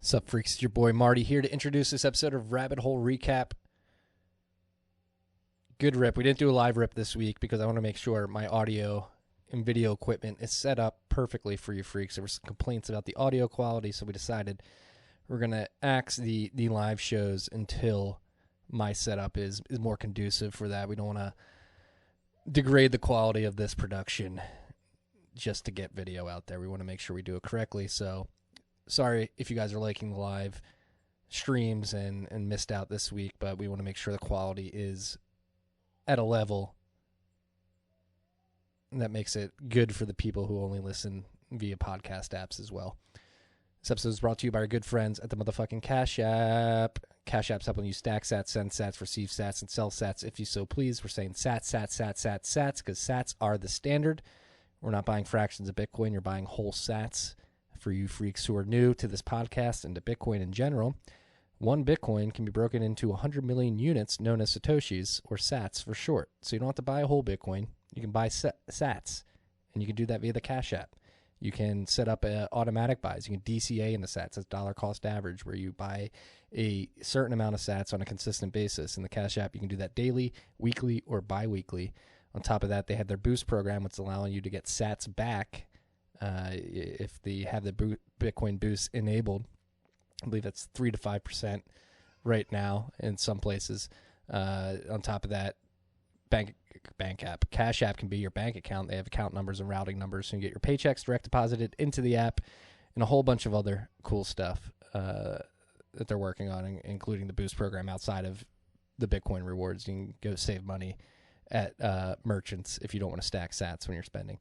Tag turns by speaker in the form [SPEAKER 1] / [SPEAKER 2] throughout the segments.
[SPEAKER 1] Sup, freaks? It's your boy Marty here to introduce this episode of Rabbit Hole Recap. Good rip. We didn't do a live rip this week because I want to make sure my audio and video equipment is set up perfectly for you freaks. There were some complaints about the audio quality, so we decided we're going to axe the live shows until my setup is more conducive for that. We don't want to degrade the quality of this production just to get video out there. We want to make sure we do it correctly, so sorry if you guys are liking the live streams and missed out this week, but we want to make sure the quality is at a level that makes it good for the people who only listen via podcast apps as well. This episode is brought to you by our good friends at the motherfucking Cash App. Cash App's helping you stack sats, send sats, receive sats, and sell sats if you so please. We're saying sats because sats are the standard. We're not buying fractions of Bitcoin. You're buying whole sats. For you freaks who are new to this podcast and to Bitcoin in general, one Bitcoin can be broken into 100 million units known as Satoshis, or sats for short. So you don't have to buy a whole Bitcoin. You can buy sats, and you can do that via the Cash App. You can set up automatic buys. You can DCA in the sats. That's dollar cost average, where you buy a certain amount of sats on a consistent basis. In the Cash App, you can do that daily, weekly, or bi-weekly. On top of that, they have their Boost program, which is allowing you to get sats back if they have the Bitcoin Boost enabled. I believe that's 3 to 5% right now in some places. On top of that, bank app, Cash App can be your bank account. They have account numbers and routing numbers, so you can get your paychecks direct deposited into the app, and a whole bunch of other cool stuff that they're working on, including the Boost program outside of the Bitcoin rewards. You can go save money at merchants if you don't want to stack sats when you're spending.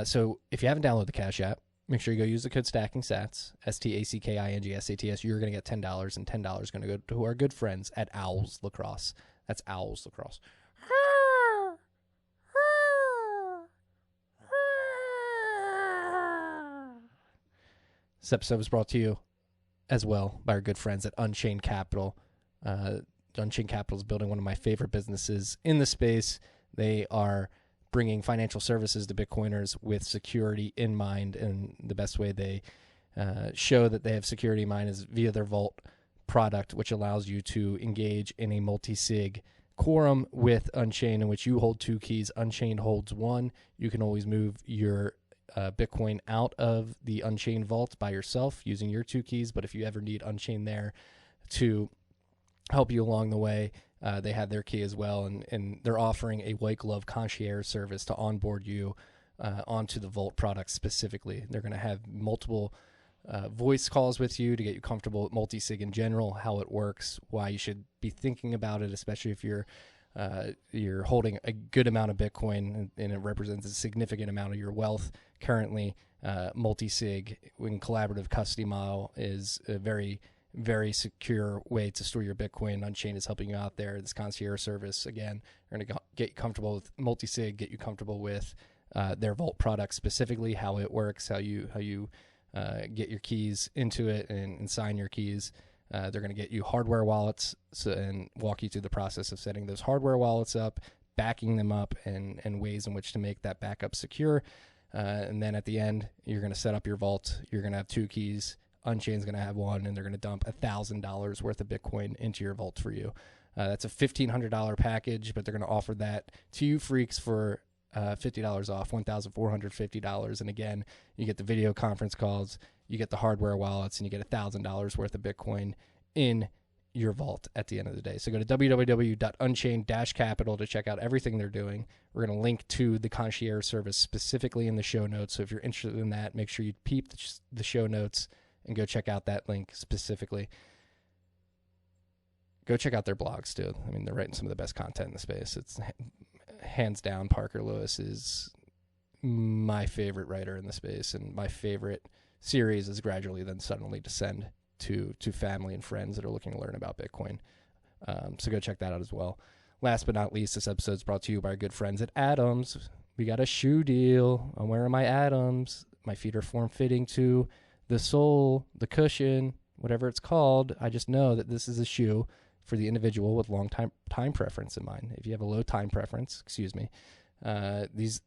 [SPEAKER 1] So if you haven't downloaded the Cash App, make sure you go use the code STACKINGSATS, STACKINGSATS. You're going to get $10, and $10 is going to go to our good friends at Owls Lacrosse. That's Owls Lacrosse. This episode was brought to you as well by our good friends at Unchained Capital. Unchained Capital is building one of my favorite businesses in the space. They are bringing financial services to Bitcoiners with security in mind, and the best way they show that they have security in mind is via their Vault product, which allows you to engage in a multi-sig quorum with Unchained, in which you hold 2 keys, Unchained holds 1. You can always move your Bitcoin out of the Unchained vault by yourself using your 2 keys, but if you ever need Unchained there to help you along the way, they have their key as well, and they're offering a white glove concierge service to onboard you onto the Vault product specifically. They're going to have multiple voice calls with you to get you comfortable with multi-sig in general, how it works, why you should be thinking about it, especially if you're holding a good amount of Bitcoin and it represents a significant amount of your wealth currently. Multi-sig in collaborative custody model is a very secure way to store your Bitcoin. Unchained is helping you out there. This concierge service, again, are going to get you comfortable with multi-sig, get you comfortable with their Vault product specifically, how it works, how you get your keys into it and sign your keys. They're going to get you hardware wallets and walk you through the process of setting those hardware wallets up, backing them up, and ways in which to make that backup secure. And then at the end, you're going to set up your Vault. You're going to have 2 keys. Unchained's going to have 1, and they're going to dump $1,000 worth of Bitcoin into your Vault for you. That's a $1,500 package, but they're going to offer that to you freaks for $50 off, $1,450. And again, you get the video conference calls, you get the hardware wallets, and you get $1,000 worth of Bitcoin in your Vault at the end of the day. So go to www.unchained-capital to check out everything they're doing. We're going to link to the concierge service specifically in the show notes. So if you're interested in that, make sure you peep the show notes and go check out that link specifically. Go check out their blogs, too. I mean, they're writing some of the best content in the space. It's hands down, Parker Lewis is my favorite writer in the space, and my favorite series is Gradually Then Suddenly Descend to family and friends that are looking to learn about Bitcoin. So go check that out as well. Last but not least, this episode is brought to you by our good friends at Adams. We got a shoe deal. I'm wearing my Adams. My feet are form-fitting to the sole, the cushion, whatever it's called. I just know that this is a shoe for the individual with long time preference in mind. If you have a low time preference, this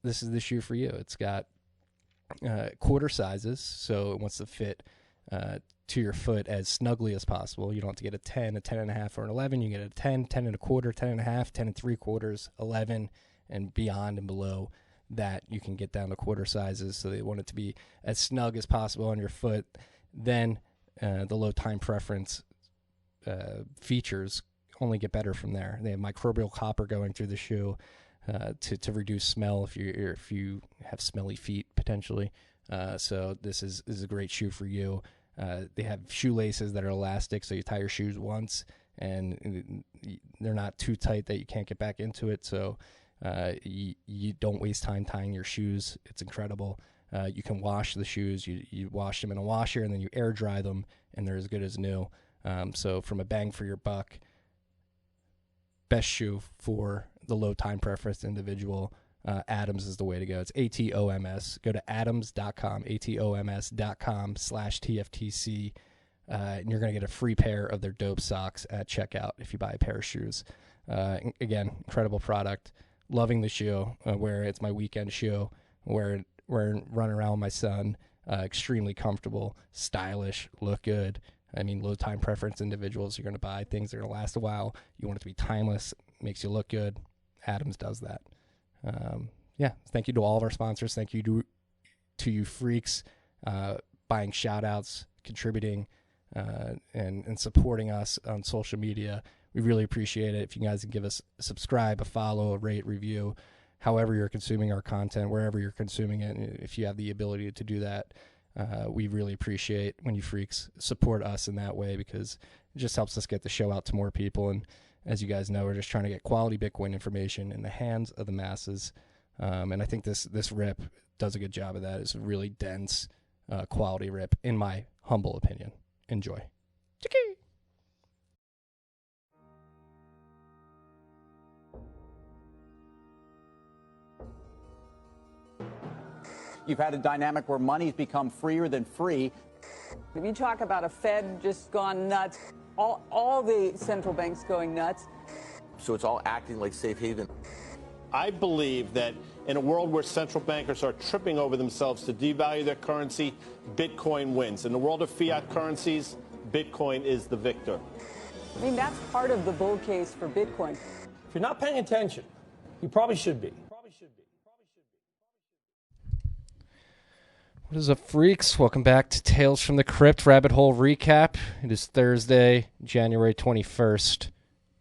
[SPEAKER 1] is the shoe for you. It's got quarter sizes, so it wants to fit to your foot as snugly as possible. You don't have to get a 10, a 10.5, or an 11. You get a 10, 10.25, 10.5, 10.75, 11, and beyond and below that. You can get down to quarter sizes. So they want it to be as snug as possible on your foot. Then the low time preference features only get better from there. They have microbial copper going through the shoe to reduce smell if you have smelly feet potentially. So this is a great shoe for you. They have shoelaces that are elastic, so you tie your shoes once, and they're not too tight that you can't get back into it. So you don't waste time tying your shoes. It's incredible. You can wash the shoes. You wash them in a washer, and then you air dry them, and they're as good as new. So from a bang for your buck, best shoe for the low time preference individual, Atoms is the way to go. It's ATOMS. Go to atoms.com, ATOMS.com/TFTC, and you're going to get a free pair of their dope socks at checkout if you buy a pair of shoes. Again, incredible product. Loving the shoe. Where it's my weekend shoe. Where running around with my son. Extremely comfortable, stylish, look good. I mean, low time preference individuals, you're going to buy things that are going to last a while. You want it to be timeless, makes you look good. Atoms does that. Thank you to all of our sponsors. Thank you to you freaks buying shout outs, contributing, and supporting us on social media. We really appreciate it. If you guys can give us a subscribe, a follow, a rate, review, however you're consuming our content, wherever you're consuming it, if you have the ability to do that, we really appreciate when you freaks support us in that way, because it just helps us get the show out to more people. And as you guys know, we're just trying to get quality Bitcoin information in the hands of the masses. And I think this rip does a good job of that. It's a really dense, quality rip, in my humble opinion. Enjoy. Chiki.
[SPEAKER 2] You've had a dynamic where money's become freer than free.
[SPEAKER 3] If you talk about a Fed just gone nuts, all the central banks going nuts.
[SPEAKER 4] So it's all acting like safe haven.
[SPEAKER 5] I believe that in a world where central bankers are tripping over themselves to devalue their currency, Bitcoin wins. In the world of fiat currencies, Bitcoin is the victor.
[SPEAKER 3] I mean, that's part of the bull case for Bitcoin.
[SPEAKER 6] If you're not paying attention, you probably should be.
[SPEAKER 1] What is up, freaks? Welcome back to Tales from the Crypt Rabbit Hole Recap. It is Thursday, January 21st,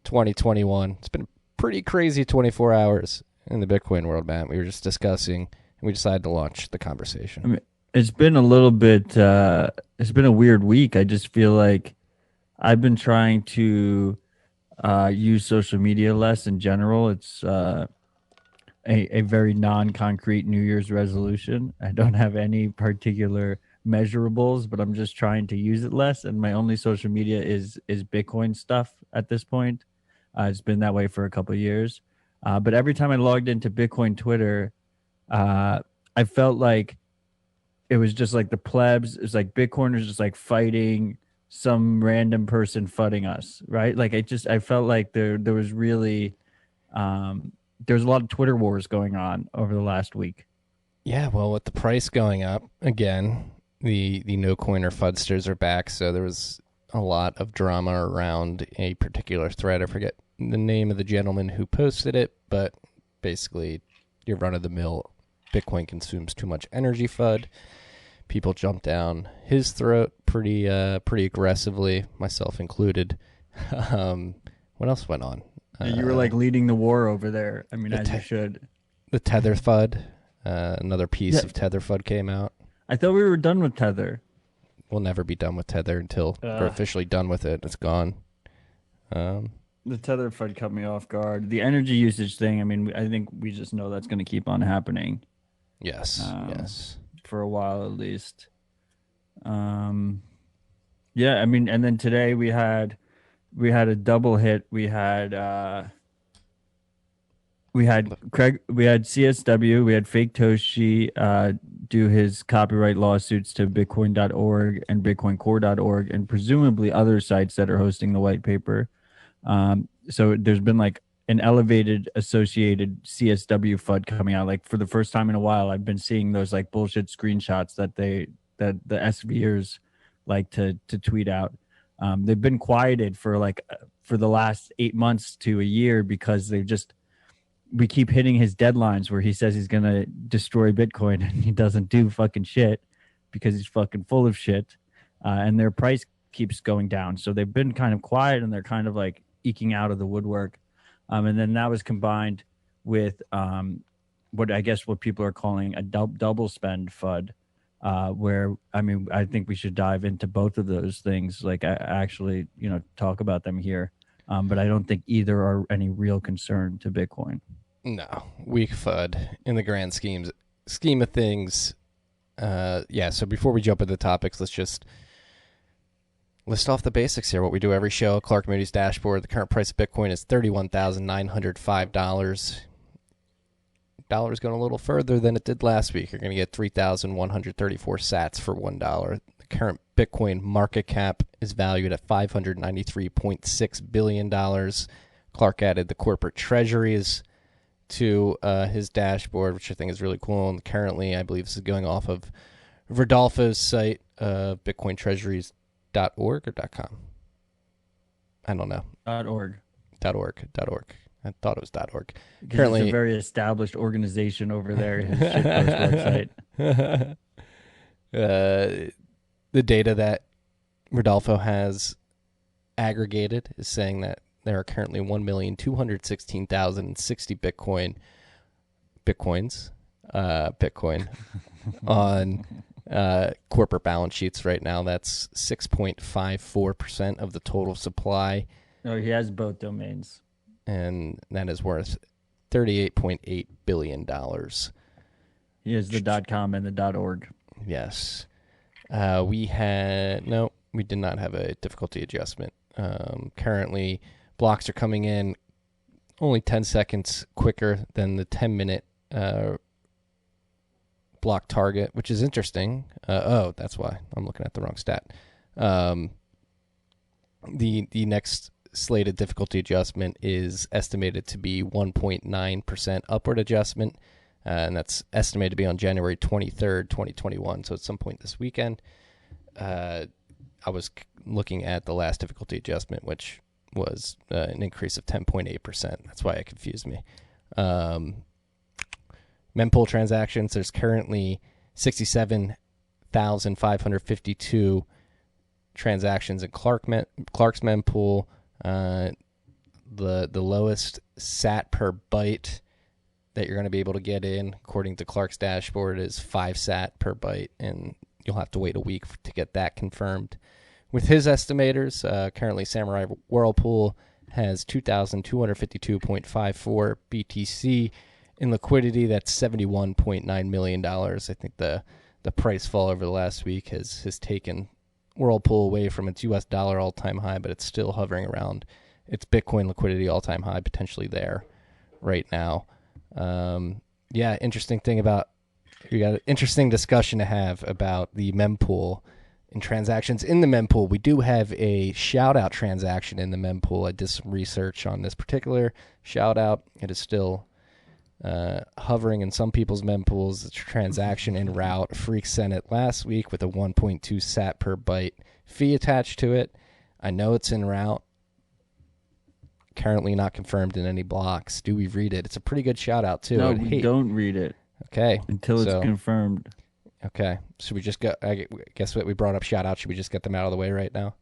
[SPEAKER 1] 2021. It's been a pretty crazy 24 hours in the Bitcoin world, Matt. We were just discussing, and we decided to launch the conversation.
[SPEAKER 7] I mean, it's been a little bit, it's been a weird week. I just feel like I've been trying to use social media less in general. It's a very non-concrete New Year's resolution. I don't have any particular measurables, but I'm just trying to use it less. And my only social media is Bitcoin stuff at this point. It's been that way for a couple of years. But every time I logged into Bitcoin Twitter, I felt like it was just like the plebs. It's like Bitcoiners just like fighting some random person fudding us, right? Like I felt like there was really there's a lot of Twitter wars going on over the last week.
[SPEAKER 1] Yeah, well, with the price going up again, the no coiner fudsters are back. So there was a lot of drama around a particular thread. I forget the name of the gentleman who posted it, but basically, your run-of-the-mill Bitcoin consumes too much energy FUD. People jumped down his throat pretty aggressively, myself included. What else went on?
[SPEAKER 7] You were like leading the war over there. I mean, as you should.
[SPEAKER 1] The Tether FUD. Another piece of Tether FUD came out.
[SPEAKER 7] I thought we were done with Tether.
[SPEAKER 1] We'll never be done with Tether until we're officially done with it. It's gone.
[SPEAKER 7] The Tether FUD cut me off guard. The energy usage thing, I mean, I think we just know that's going to keep on happening.
[SPEAKER 1] Yes, yes.
[SPEAKER 7] For a while at least. Yeah, I mean, and then today we had a double hit. We had Craig, we had CSW, we had Fake Toshi do his copyright lawsuits to Bitcoin.org and BitcoinCore.org and presumably other sites that are hosting the white paper. So there's been like an elevated associated CSW FUD coming out. Like for the first time in a while, I've been seeing those like bullshit screenshots that the SVers like to tweet out. They've been quieted for the last 8 months to a year because we keep hitting his deadlines where he says he's going to destroy Bitcoin and he doesn't do fucking shit because he's fucking full of shit. And their price keeps going down. So they've been kind of quiet and they're kind of like eking out of the woodwork. And then that was combined with what people are calling a double spend FUD, where, I mean, I think we should dive into both of those things, like actually, talk about them here. But I don't think either are any real concern to Bitcoin.
[SPEAKER 1] No, weak FUD in the grand scheme of things. So before we jump into the topics, let's just list off the basics here. What we do every show, Clark Moody's dashboard. The current price of Bitcoin is $31,905. Dollar's going a little further than it did last week. You're going to get 3,134 sats for $1. The current Bitcoin market cap is valued at $593.6 billion. Clark added the corporate treasuries to his dashboard, which I think is really cool. And currently, I believe this is going off of Rodolfo's site, bitcointreasuries.org or .com. I don't know.
[SPEAKER 7] .org.
[SPEAKER 1] .org. I thought it was .org.
[SPEAKER 7] Currently, it's a very established organization over there. His shitpost
[SPEAKER 1] website. The data that Rodolfo has aggregated is saying that there are currently 1,216,060 Bitcoin on corporate balance sheets right now. That's 6.54% of the total supply.
[SPEAKER 7] Oh, he has both domains.
[SPEAKER 1] And that is worth $38.8 billion.
[SPEAKER 7] He has the .com and the .org.
[SPEAKER 1] Yes. We did not have a difficulty adjustment. Currently, blocks are coming in only 10 seconds quicker than the 10-minute block target, which is interesting. That's why I'm looking at the wrong stat. The next slated difficulty adjustment is estimated to be 1.9% upward adjustment, and that's estimated to be on January 23rd, 2021, so at some point this weekend. I was looking at the last difficulty adjustment, which was an increase of 10.8%. That's why it confused me. Mempool transactions, there's currently 67,552 transactions in Clark's mempool. The lowest sat per byte that you're going to be able to get in, according to Clark's dashboard, is 5 sat per byte, and you'll have to wait a week to get that confirmed. With his estimators, currently Samurai Whirlpool has 2,252.54 BTC in liquidity. That's $71.9 million. I think the price fall over the last week has taken Whirlpool away from its U.S. dollar all-time high, but it's still hovering around its Bitcoin liquidity all-time high, potentially there right now. Interesting thing about, we got an interesting discussion to have about the mempool and transactions in the mempool. We do have a shout-out transaction in the mempool. I did some research on this particular shout-out. It is still hovering in some people's mempools. It's a transaction en route. Freak sent it last week with a 1.2 sat per byte fee attached to it. I know it's en route. Currently not confirmed in any blocks. Do we read it? It's a pretty good shout out too.
[SPEAKER 7] No, we don't read it.
[SPEAKER 1] Okay.
[SPEAKER 7] Until it's confirmed.
[SPEAKER 1] Okay. Should we just go? I guess what we brought up shout out. Should we just get them out of the way right now?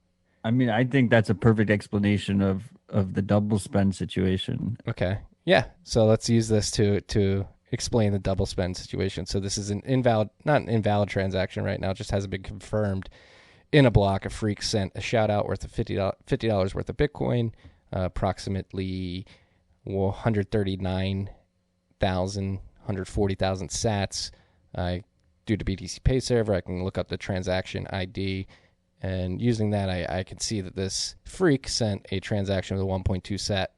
[SPEAKER 7] I mean, I think that's a perfect explanation of the double spend situation.
[SPEAKER 1] Okay. Yeah. So let's use this to explain the double spend situation. So this is not an invalid transaction right now. It just hasn't been confirmed in a block. A freak sent a shout out worth of $50 worth of Bitcoin, approximately 140,000 sats. Due to BTC Pay Server, I can look up the transaction ID, and using that, I can see that this freak sent a transaction with a 1.2 sat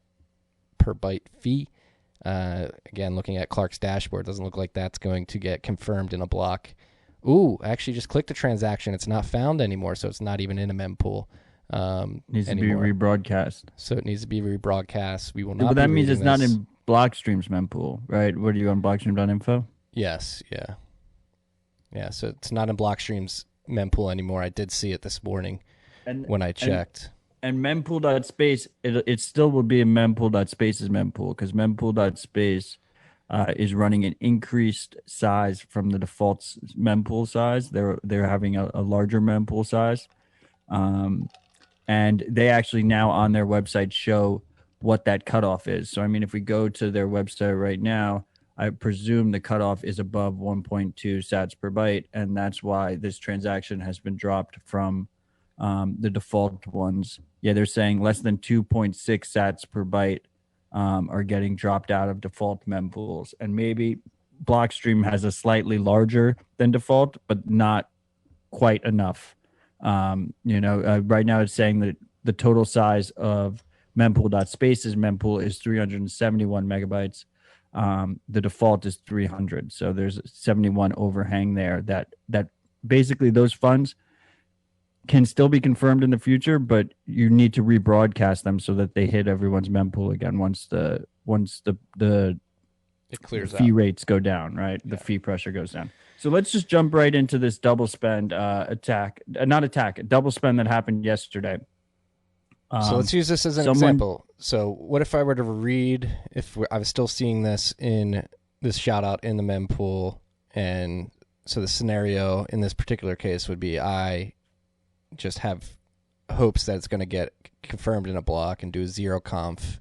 [SPEAKER 1] per byte fee. Again, looking at Clark's dashboard, doesn't look like that's going to get confirmed in a block. Ooh, actually just clicked the transaction. It's not found anymore, so it's not even in a mempool.
[SPEAKER 7] Needs
[SPEAKER 1] anymore.
[SPEAKER 7] to be rebroadcast.
[SPEAKER 1] So it needs to be rebroadcast. We will not.
[SPEAKER 7] But that
[SPEAKER 1] be
[SPEAKER 7] means it's
[SPEAKER 1] this.
[SPEAKER 7] not in Blockstream's mempool, right? What are you on Blockstream.info?
[SPEAKER 1] Yes, yeah. Yeah, so it's not in Blockstream's mempool anymore. I did see it this morning when I checked.
[SPEAKER 7] And mempool.space, it still will be a mempool.space's mempool, because mempool.space is running an increased size from the default mempool size. They're having a larger mempool size. And they actually now on their website show what that cutoff is. So, I mean, if we go to their website right now, I presume the cutoff is above 1.2 sats per byte. And that's why this transaction has been dropped from the default ones. Yeah, they're saying less than 2.6 sats per byte are getting dropped out of default mempools. And maybe Blockstream has a slightly larger than default, but not quite enough. Right now it's saying that the total size of mempool.space's mempool is 371 megabytes. The default is 300. So there's a 71 overhang there that basically those funds can still be confirmed in the future, but you need to rebroadcast them so that they hit everyone's mempool again once the
[SPEAKER 1] It clears
[SPEAKER 7] fee
[SPEAKER 1] out.
[SPEAKER 7] rates go down, right?
[SPEAKER 1] Yeah.
[SPEAKER 7] The fee pressure goes down. So let's just jump right into this double spend double spend that happened yesterday.
[SPEAKER 1] So let's use this as an example. So what if I were to read, I was still seeing this in this shout out in the mempool, and so the scenario in this particular case would be I just have hopes that it's going to get confirmed in a block and do a zero conf.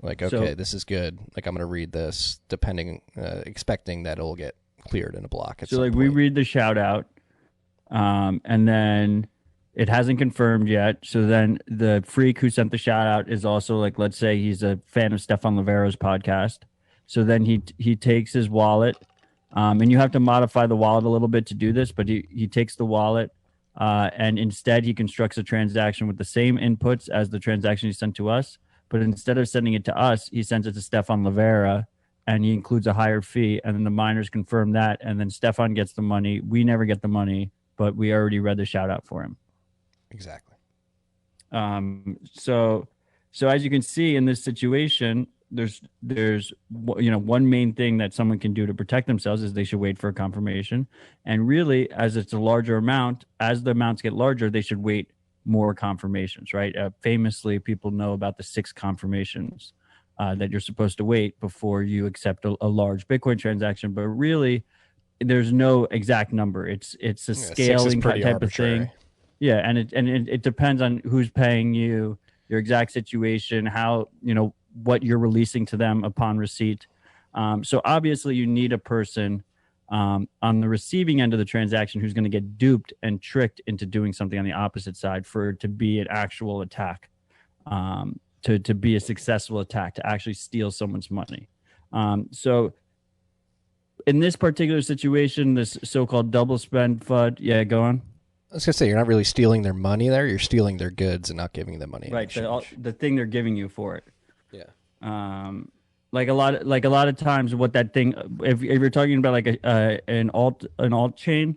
[SPEAKER 1] Like, okay, this is good. Like, I'm going to read this expecting that it'll get cleared in a block.
[SPEAKER 7] So like we read the shout out, and then it hasn't confirmed yet. So then the freak who sent the shout out is also like, let's say he's a fan of Stefan Livero's podcast. So then he takes his wallet, and you have to modify the wallet a little bit to do this, but he takes the wallet, and instead he constructs a transaction with the same inputs as the transaction he sent to us. But instead of sending it to us, he sends it to Stefan Livera, and he includes a higher fee. And then the miners confirm that, and then Stefan gets the money. We never get the money, but we already read the shout out for him.
[SPEAKER 1] Exactly.
[SPEAKER 7] So as you can see in this situation, there's one main thing that someone can do to protect themselves is they should wait for a confirmation. And really, as it's a larger amount, as the amounts get larger, they should wait more confirmations, right? Famously, people know about the 6 confirmations that you're supposed to wait before you accept a large Bitcoin transaction. But really, there's no exact number. It's a scaling type
[SPEAKER 1] arbitrary.
[SPEAKER 7] of thing. Yeah, and it depends on who's paying you, your exact situation, how what you're releasing to them upon receipt. So obviously, you need a person on the receiving end of the transaction who's going to get duped and tricked into doing something on the opposite side for it to be an actual attack, to be a successful attack, to actually steal someone's money. So in this particular situation, this so-called double spend FUD, yeah, go on.
[SPEAKER 1] I was going to say, you're not really stealing their money there. You're stealing their goods and not giving them money.
[SPEAKER 7] Right, the thing they're giving you for it.
[SPEAKER 1] Yeah.
[SPEAKER 7] Like a lot of times, what that thing, if you're talking about like an alt chain,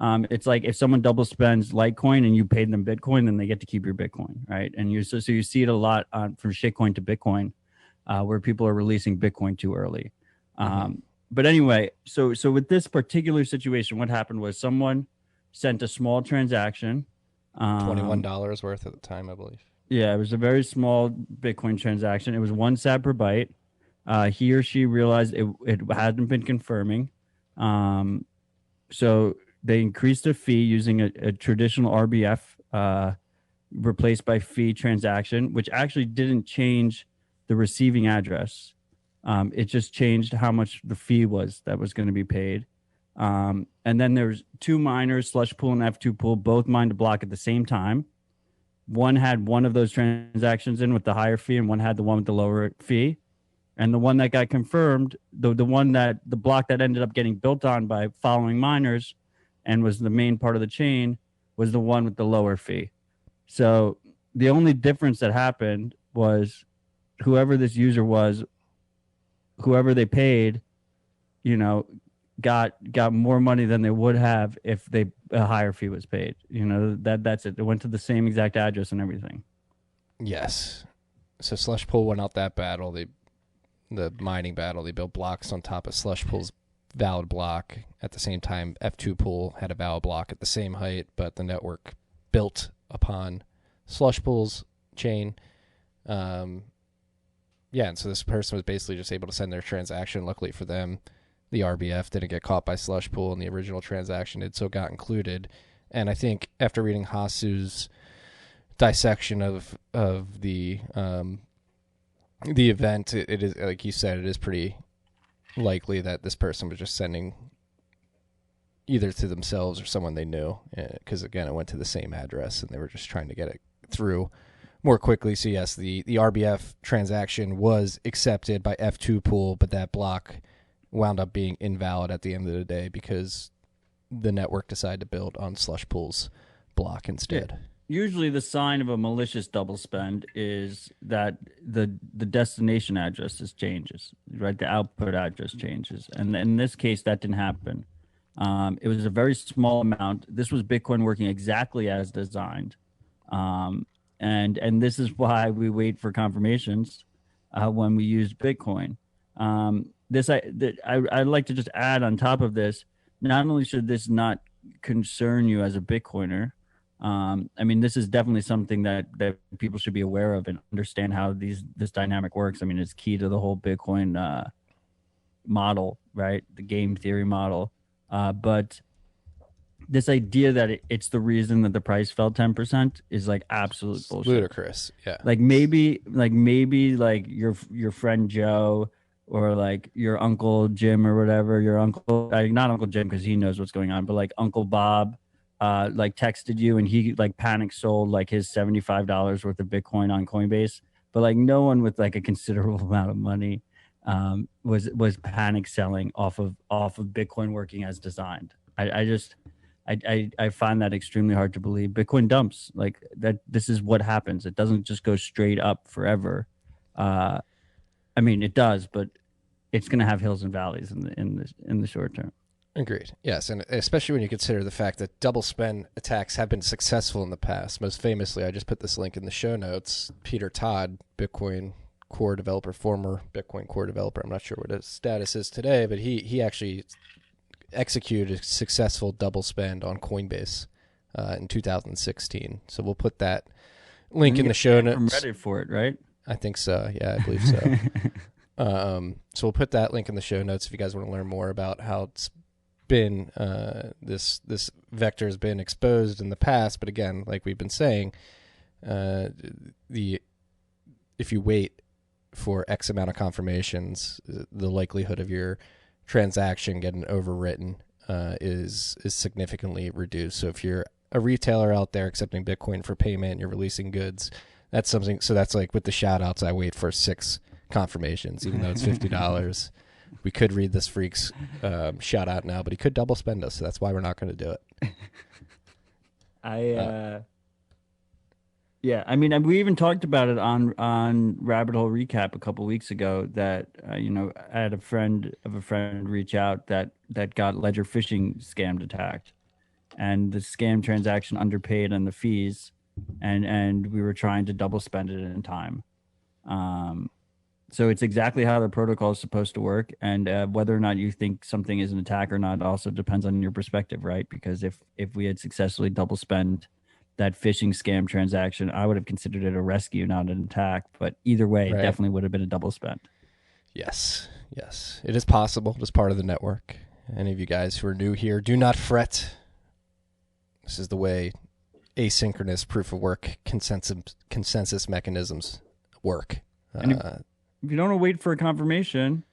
[SPEAKER 7] it's like if someone double spends Litecoin and you paid them Bitcoin, then they get to keep your Bitcoin, right? And you see it a lot from shitcoin to Bitcoin, where people are releasing Bitcoin too early. But anyway, so with this particular situation, what happened was someone sent a small transaction,
[SPEAKER 1] $21 worth at the time, I believe.
[SPEAKER 7] Yeah, it was a very small Bitcoin transaction. It was 1 sat per byte. He or she realized it hadn't been confirming. So they increased the fee using a traditional RBF replaced by fee transaction, which actually didn't change the receiving address. It just changed how much the fee was that was going to be paid. And then there's 2 miners, Slush Pool and F2 Pool, both mined a block at the same time. One had one of those transactions in with the higher fee, and one had the one with the lower fee. And the one that got confirmed, the block that ended up getting built on by following miners and was the main part of the chain, was the one with the lower fee. So the only difference that happened was whoever this user was, whoever they paid, got more money than they would have if a higher fee was paid. That's it. It went to the same exact address and everything.
[SPEAKER 1] Yes. So Slush Pool went out that battle. The mining battle. They built blocks on top of Slush Pool's valid block. At the same time, F2 pool had a valid block at the same height, but the network built upon slush pool's chain. And so this person was basically just able to send their transaction. Luckily for them, the RBF didn't get caught by slush pool, and the original transaction did, so got included. And I think after reading Hasu's dissection of the event, it is, like you said, it is pretty likely that this person was just sending either to themselves or someone they knew, because again, it went to the same address and they were just trying to get it through more quickly. So yes, the RBF transaction was accepted by F2 pool, but that block wound up being invalid at the end of the day because the network decided to build on slush pool's block instead.
[SPEAKER 7] Yeah. Usually the sign of a malicious double spend is that the destination address changes, right? The output address changes. And in this case, that didn't happen. It was a very small amount. This was Bitcoin working exactly as designed. And this is why we wait for confirmations when we use Bitcoin. I'd like to just add on top of this, not only should this not concern you as a Bitcoiner, I mean, this is definitely something that people should be aware of and understand how this dynamic works. I mean, it's key to the whole Bitcoin model, right? The game theory model. But this idea that it's the reason that the price fell 10% is like absolute bullshit.
[SPEAKER 1] Ludicrous. Yeah.
[SPEAKER 7] Like maybe your friend Joe or like your Uncle Jim or whatever, your uncle, not Uncle Jim because he knows what's going on, but like Uncle Bob like texted you and he like panic sold like his $75 worth of Bitcoin on Coinbase. But like no one with like a considerable amount of money was panic selling off of Bitcoin working as designed. I find that extremely hard to believe. Bitcoin dumps, like that. This is what happens. It doesn't just go straight up forever. I mean, it does, but it's going to have hills and valleys in the short term.
[SPEAKER 1] Agreed. Yes, and especially when you consider the fact that double spend attacks have been successful in the past. Most famously, I just put this link in the show notes. Peter Todd, Bitcoin core developer, former Bitcoin core developer. I'm not sure what his status is today, but he actually executed a successful double spend on Coinbase in 2016. So we'll put that link in the show notes.
[SPEAKER 7] From Reddit for it, right?
[SPEAKER 1] I think so. Yeah, I believe so. So we'll put that link in the show notes if you guys want to learn more about how it's been this vector has been exposed in the past. But again, like we've been saying, if you wait for X amount of confirmations, the likelihood of your transaction getting overwritten is significantly reduced. So if you're a retailer out there accepting Bitcoin for payment, you're releasing goods, that's something. So that's like with the shout outs, I wait for 6 confirmations, even though it's $50. We could read this freak's shout out now, but he could double spend us. So that's why we're not going to do it.
[SPEAKER 7] Yeah, I mean, we even talked about it on Rabbit Hole Recap a couple weeks ago that, I had a friend of a friend reach out that got Ledger phishing scammed attacked. And the scam transaction underpaid on the fees, and we were trying to double spend it in time. So it's exactly how the protocol is supposed to work. And whether or not you think something is an attack or not also depends on your perspective, right? Because if we had successfully double spent that phishing scam transaction, I would have considered it a rescue, not an attack. But either way,
[SPEAKER 1] Right.
[SPEAKER 7] It definitely would have been a double spend.
[SPEAKER 1] Yes. It is possible. It is part of the network. Any of you guys who are new here, do not fret. This is the way asynchronous proof of work consensus mechanisms work.
[SPEAKER 7] And if you don't want to wait for a confirmation,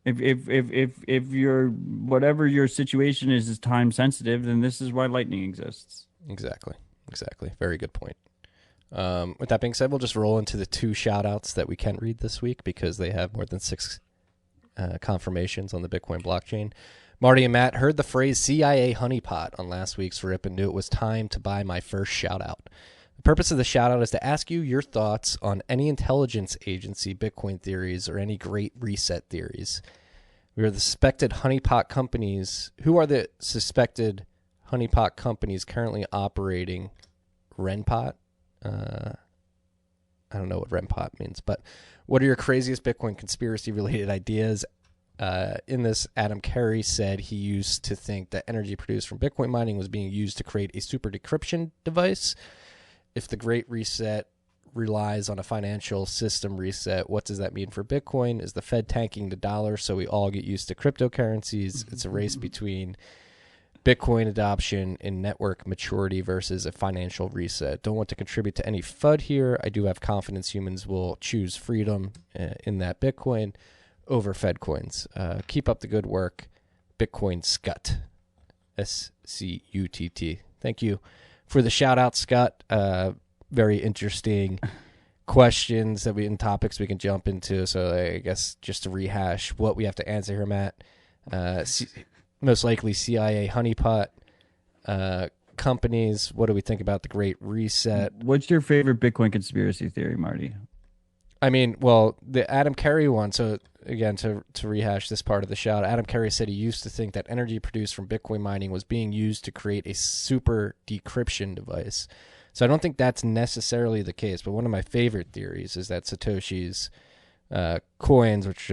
[SPEAKER 7] if your whatever your situation is time sensitive, then this is why Lightning exists.
[SPEAKER 1] Exactly. Very good point. With that being said, we'll just roll into the 2 shout-outs that we can read this week because they have more than 6 confirmations on the Bitcoin blockchain. Marty and Matt heard the phrase CIA honeypot on last week's RIP and knew it was time to buy my first shout-out. The purpose of the shout-out is to ask you your thoughts on any intelligence agency Bitcoin theories or any great reset theories. We are the suspected honeypot companies. Who are the suspected honeypot companies currently operating Renpot? I don't know what Renpot means, but what are your craziest Bitcoin conspiracy-related ideas? In this, Adam Carey said he used to think that energy produced from Bitcoin mining was being used to create a super decryption device. If the Great Reset relies on a financial system reset, what does that mean for Bitcoin? Is the Fed tanking the dollar so we all get used to cryptocurrencies? It's a race between Bitcoin adoption and network maturity versus a financial reset. Don't want to contribute to any FUD here. I do have confidence humans will choose freedom in that Bitcoin over Fed coins. Keep up the good work. Bitcoin Scut. SCUTT. Thank you for the shout out, Scott. Very interesting questions that and topics we can jump into. So I guess just to rehash what we have to answer here, Matt. Most likely CIA honeypot companies. What do we think about the Great Reset?
[SPEAKER 7] What's your favorite Bitcoin conspiracy theory, Marty?
[SPEAKER 1] I mean, well, the Adam Carey one. So again, to rehash this part of the shout, Adam Carey said he used to think that energy produced from Bitcoin mining was being used to create a super decryption device. So I don't think that's necessarily the case. But one of my favorite theories is that Satoshi's coins, which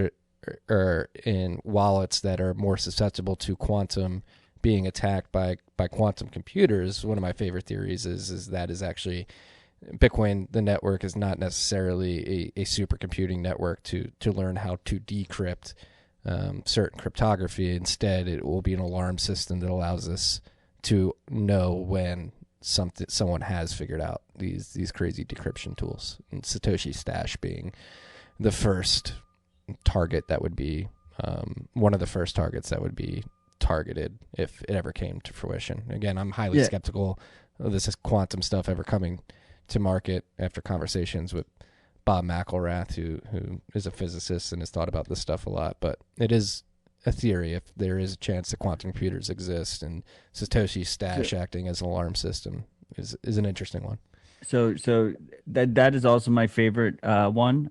[SPEAKER 1] are in wallets that are more susceptible to quantum being attacked by quantum computers. One of my favorite theories is that is actually Bitcoin, the network, is not necessarily a supercomputing network to learn how to decrypt certain cryptography. Instead, it will be an alarm system that allows us to know when someone has figured out these crazy decryption tools. And Satoshi Stash being the first target that would be one of the first targets that would be targeted if it ever came to fruition. Again, I'm highly skeptical of this quantum stuff ever coming to market after conversations with Bob McElrath, who is a physicist and has thought about this stuff a lot. But it is a theory if there is a chance that quantum computers exist, and Satoshi Stash acting as an alarm system is an interesting one.
[SPEAKER 7] So that is also my favorite one.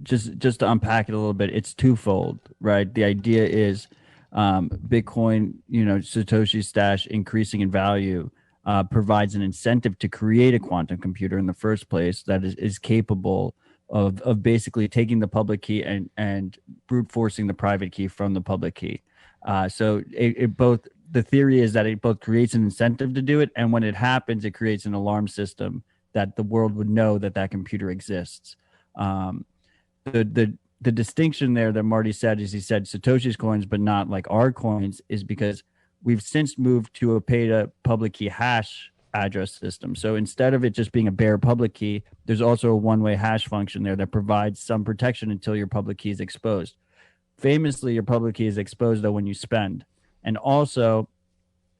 [SPEAKER 7] Just to unpack it a little bit, it's twofold, right? The idea is Bitcoin, Satoshi Stash increasing in value provides an incentive to create a quantum computer in the first place that is capable of basically taking the public key and brute forcing the private key from the public key. So it both, the theory is that it both creates an incentive to do it, and when it happens, it creates an alarm system that the world would know that computer exists. The distinction there that Marty said is he said Satoshi's coins, but not like our coins, is because we've since moved to a pay to public key hash address system. So instead of it just being a bare public key, there's also a one-way hash function there that provides some protection until your public key is exposed. Famously, your public key is exposed though when you spend. And also,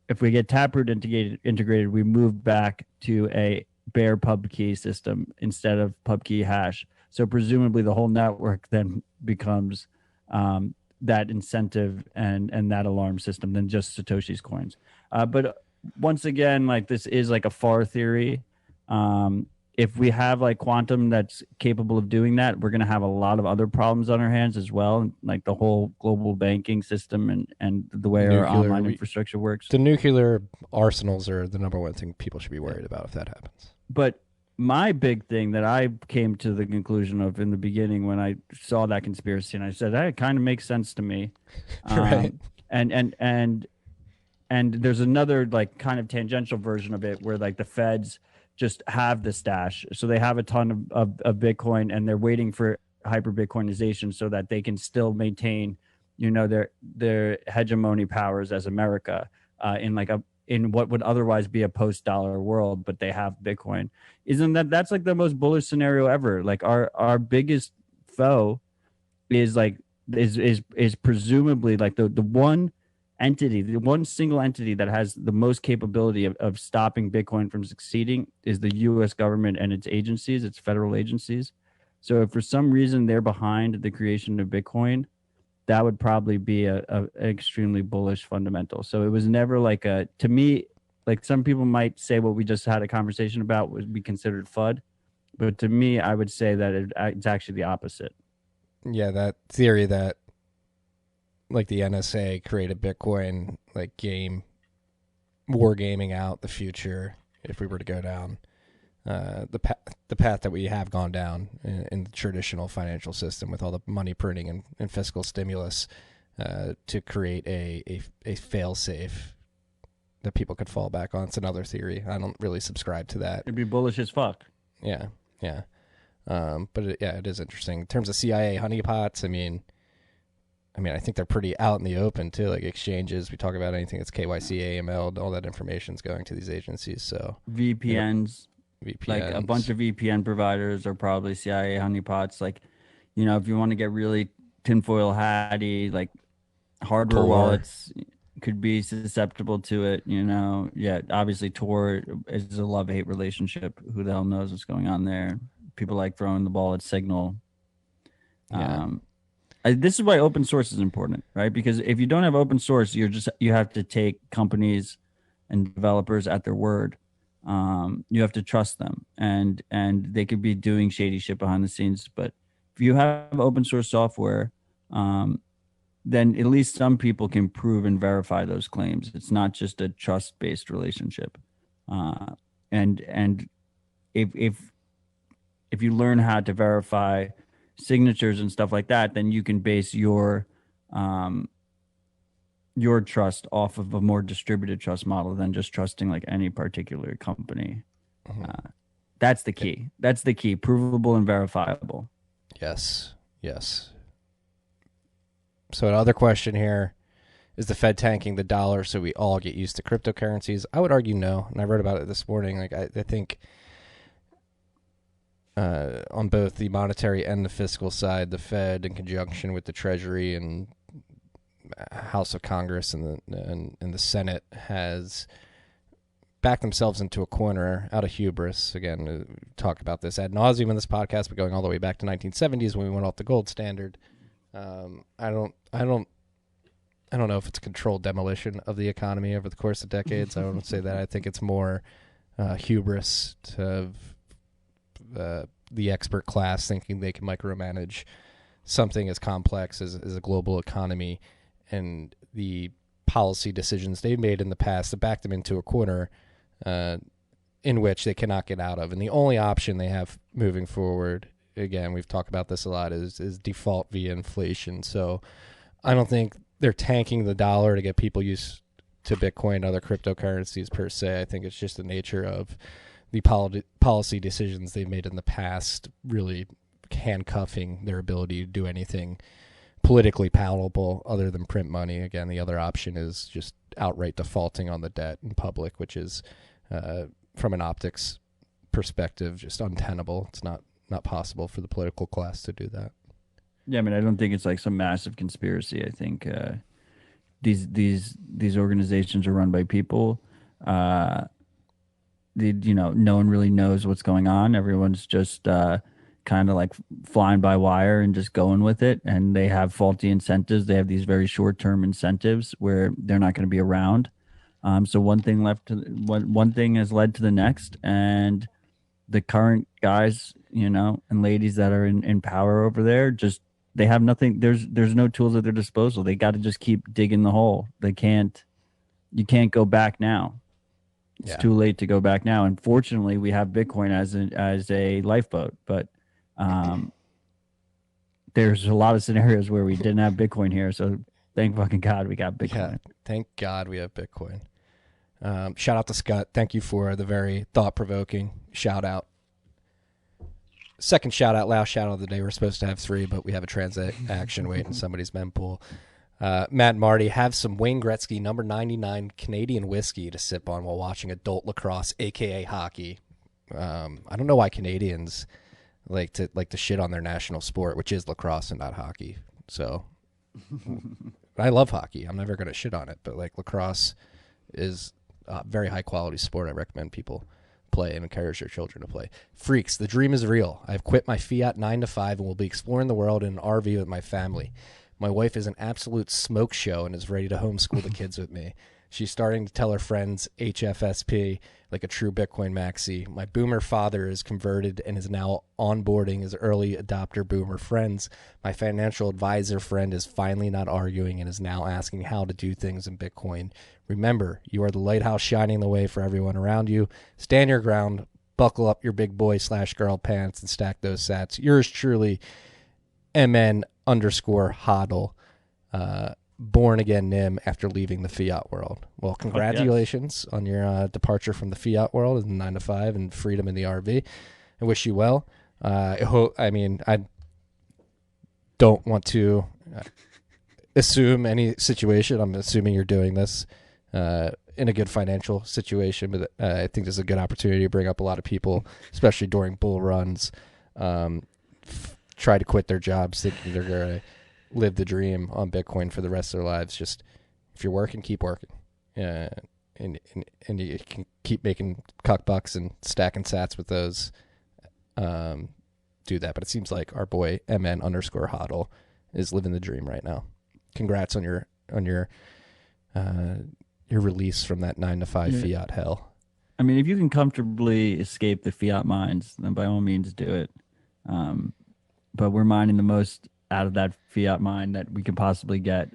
[SPEAKER 7] if we get Taproot integrated, we move back to a bare pub key system instead of pub key hash. So presumably the whole network then becomes that incentive and that alarm system than just Satoshi's coins. But once again, like this is like a far theory. If we have like quantum that's capable of doing that, we're going to have a lot of other problems on our hands as well, like the whole global banking system and the way our online infrastructure works.
[SPEAKER 1] The nuclear arsenals are the number one thing people should be worried about if that happens.
[SPEAKER 7] But my big thing that I came to the conclusion of in the beginning when I saw that conspiracy, and I said, that kind of makes sense to me.
[SPEAKER 1] Right.
[SPEAKER 7] And there's another like kind of tangential version of it where like the feds just have the stash. So they have a ton of Bitcoin and they're waiting for hyper Bitcoinization so that they can still maintain, their hegemony powers as America in what would otherwise be a post-dollar world, but they have Bitcoin. That's like the most bullish scenario ever? Like our biggest foe is presumably like the one entity, the one single entity that has the most capability of stopping Bitcoin from succeeding is the U.S. government and its agencies, its federal agencies. So if for some reason they're behind the creation of Bitcoin, that would probably be a extremely bullish fundamental. So it was never like to me, like some people might say what we just had a conversation about would be considered FUD. But to me, I would say that it's actually the opposite.
[SPEAKER 1] Yeah, that theory that like the NSA created Bitcoin, like wargaming out the future if we were to go down the path that we have gone down in the traditional financial system with all the money printing and fiscal stimulus to create a fail safe that people could fall back on. It's another theory. I don't really subscribe to that.
[SPEAKER 7] It'd be bullish as fuck.
[SPEAKER 1] Yeah. But it is interesting in terms of CIA honeypots. I mean, I think they're pretty out in the open too. Like exchanges, we talk about anything that's KYC, AML, all that information is going to these agencies. So
[SPEAKER 7] VPNs, like a bunch of VPN providers are probably CIA honeypots. Like, if you want to get really tinfoil hatty, like hardware wallets could be susceptible to it. Yeah, obviously Tor is a love-hate relationship. Who the hell knows what's going on there? People like throwing the ball at Signal.
[SPEAKER 1] Yeah.
[SPEAKER 7] This is why open source is important, right? Because if you don't have open source, you have to take companies and developers at their word. You have to trust them, and they could be doing shady shit behind the scenes. But if you have open source software, then at least some people can prove and verify those claims. It's not just a trust-based relationship. And if you learn how to verify signatures and stuff like that, then you can base your trust off of a more distributed trust model than just trusting like any particular company. That's the key. That's the key. Provable and verifiable.
[SPEAKER 1] Yes. So another question here, is the Fed tanking the dollar so we all get used to cryptocurrencies? I would argue no, and I wrote about it this morning. Like I think on both the monetary and the fiscal side, the Fed, in conjunction with the Treasury and House of Congress and the Senate, has backed themselves into a corner out of hubris. Again, we talk about this ad nauseum in this podcast, but going all the way back to 1970s when we went off the gold standard. I don't know if it's a controlled demolition of the economy over the course of decades. I wouldn't say that. I think it's more hubris of the expert class thinking they can micromanage something as complex as a global economy, and the policy decisions they've made in the past to back them into a corner in which they cannot get out of. And the only option they have moving forward, again, we've talked about this a lot, is default via inflation. So I don't think they're tanking the dollar to get people used to Bitcoin and other cryptocurrencies per se. I think it's just the nature of the policy decisions they've made in the past, really handcuffing their ability to do anything politically palatable other than print money. Again, the other option is just outright defaulting on the debt in public, which is, from an optics perspective, just untenable. It's not possible for the political class to do that.
[SPEAKER 7] Yeah, I don't think it's like some massive conspiracy. I think these organizations are run by people. No one really knows what's going on. Everyone's just kind of like flying by wire and just going with it. And they have faulty incentives. They have these very short-term incentives where they're not going to be around. So one thing has led to the next, and the current guys, and ladies that are in power over there, just they have nothing. There's no tools at their disposal. They got to just keep digging the hole. You can't go back now. It's too late to go back now. And fortunately, we have Bitcoin as a lifeboat. But there's a lot of scenarios where we didn't have Bitcoin here. So thank fucking God we got Bitcoin.
[SPEAKER 1] Yeah, thank God we have Bitcoin. Shout out to Scott. Thank you for the very thought-provoking shout out. Second shout out, last shout out of the day. We're supposed to have 3, but we have a transaction waiting in somebody's mempool. Matt and Marty, have some Wayne Gretzky number 99 Canadian whiskey to sip on while watching adult lacrosse, aka hockey. I don't know why Canadians like to shit on their national sport, which is lacrosse and not hockey. So I love hockey. I'm never going to shit on it, but like lacrosse is a very high quality sport. I recommend people play and encourage their children to play. Freaks, the dream is real. I've quit my fiat 9 to 5 and will be exploring the world in an RV with my family. My wife is an absolute smoke show and is ready to homeschool the kids with me. She's starting to tell her friends HFSP like a true Bitcoin maxi. My boomer father is converted and is now onboarding his early adopter boomer friends. My financial advisor friend is finally not arguing and is now asking how to do things in Bitcoin. Remember, you are the lighthouse shining the way for everyone around you. Stand your ground, buckle up your big boy / girl pants and stack those sats. Yours truly, MN_HODL, born again Nim after leaving the fiat world. Well, congratulations on your departure from the fiat world in 9 to 5 and freedom in the RV. I wish you well. I don't want to assume any situation. I'm assuming you're doing this in a good financial situation, but I think this is a good opportunity to bring up a lot of people, especially during bull runs, try to quit their jobs thinking they're going to live the dream on Bitcoin for the rest of their lives. Just if you're working, keep working. And you can keep making cuck bucks and stacking sats with those. Do that. But it seems like our boy MN_HODL is living the dream right now. Congrats on your release from that 9 to 5 fiat hell.
[SPEAKER 7] I mean, if you can comfortably escape the fiat mines, then by all means do it. But we're mining the most out of that fiat mine that we can possibly get.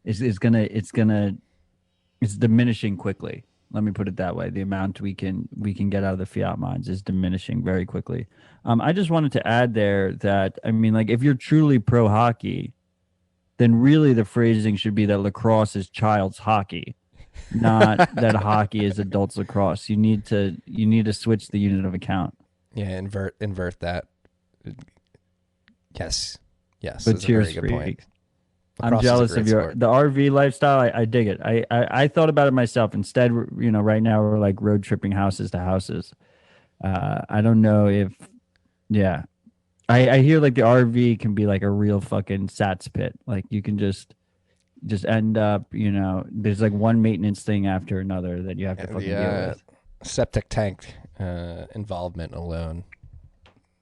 [SPEAKER 7] It's diminishing quickly. Let me put it that way. The amount we can get out of the fiat mines is diminishing very quickly. I just wanted to add there that, I mean, like, if you're truly pro hockey, then really the phrasing should be that lacrosse is child's hockey, not that hockey is adults lacrosse. You need to switch the unit of account.
[SPEAKER 1] Yeah, invert that. Yes.
[SPEAKER 7] But cheers, Freak. I'm jealous of the RV lifestyle. I dig it. I thought about it myself. Instead, right now we're like road tripping houses to houses. I don't know if, I hear like the RV can be like a real fucking sats pit. Like you can just end up, there's like one maintenance thing after another that you have to fucking deal with.
[SPEAKER 1] Septic tank involvement alone.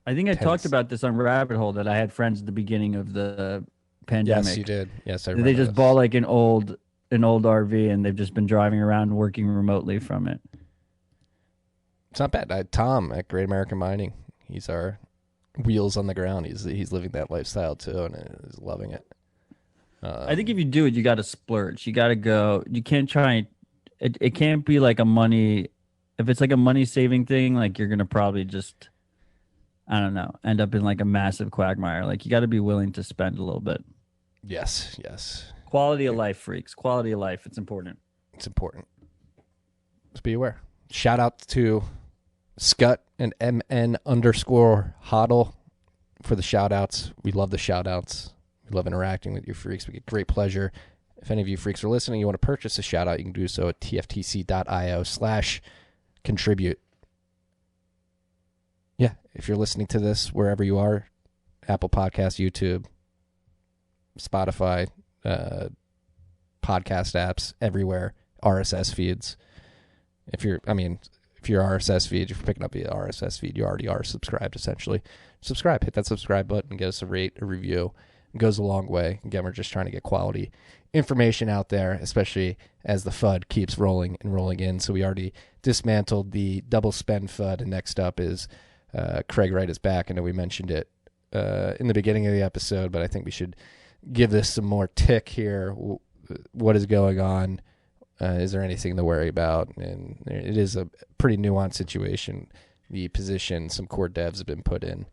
[SPEAKER 7] I think I talked about this on Rabbit Hole that I had friends at the beginning of the pandemic.
[SPEAKER 1] Yes, you did. Yes, I remember.
[SPEAKER 7] They just bought like an old RV and they've just been driving around working remotely from it.
[SPEAKER 1] It's not bad. Tom at Great American Mining, he's our wheels on the ground. He's living that lifestyle too and is loving it.
[SPEAKER 7] I think if you do it, you got to splurge. You got to go. You can't try. It can't be like a money. If it's like a money saving thing, like you're gonna probably just, I don't know, end up in like a massive quagmire. Like you got to be willing to spend a little bit.
[SPEAKER 1] Yes.
[SPEAKER 7] Quality of life, freaks. Quality of life. It's important.
[SPEAKER 1] Just be aware. Shout out to Scut and MN_HODL for the shout outs. We love the shout outs. We love interacting with you freaks. We get great pleasure. If any of you freaks are listening, you want to purchase a shout out, you can do so at tftc.io/contribute. Yeah, if you're listening to this wherever you are, Apple Podcasts, YouTube, Spotify, podcast apps, everywhere, RSS feeds. If you're RSS feed, if you're picking up the RSS feed, you already are subscribed, essentially. Subscribe, hit that subscribe button, get us a rate, a review. It goes a long way. Again, we're just trying to get quality information out there, especially as the FUD keeps rolling and rolling in. So we already dismantled the double spend FUD, and next up is Craig Wright is back. I know we mentioned it in the beginning of the episode, but I think we should give this some more tick here. What is going on? Is there anything to worry about? And it is a pretty nuanced situation. The position some core devs have been put in,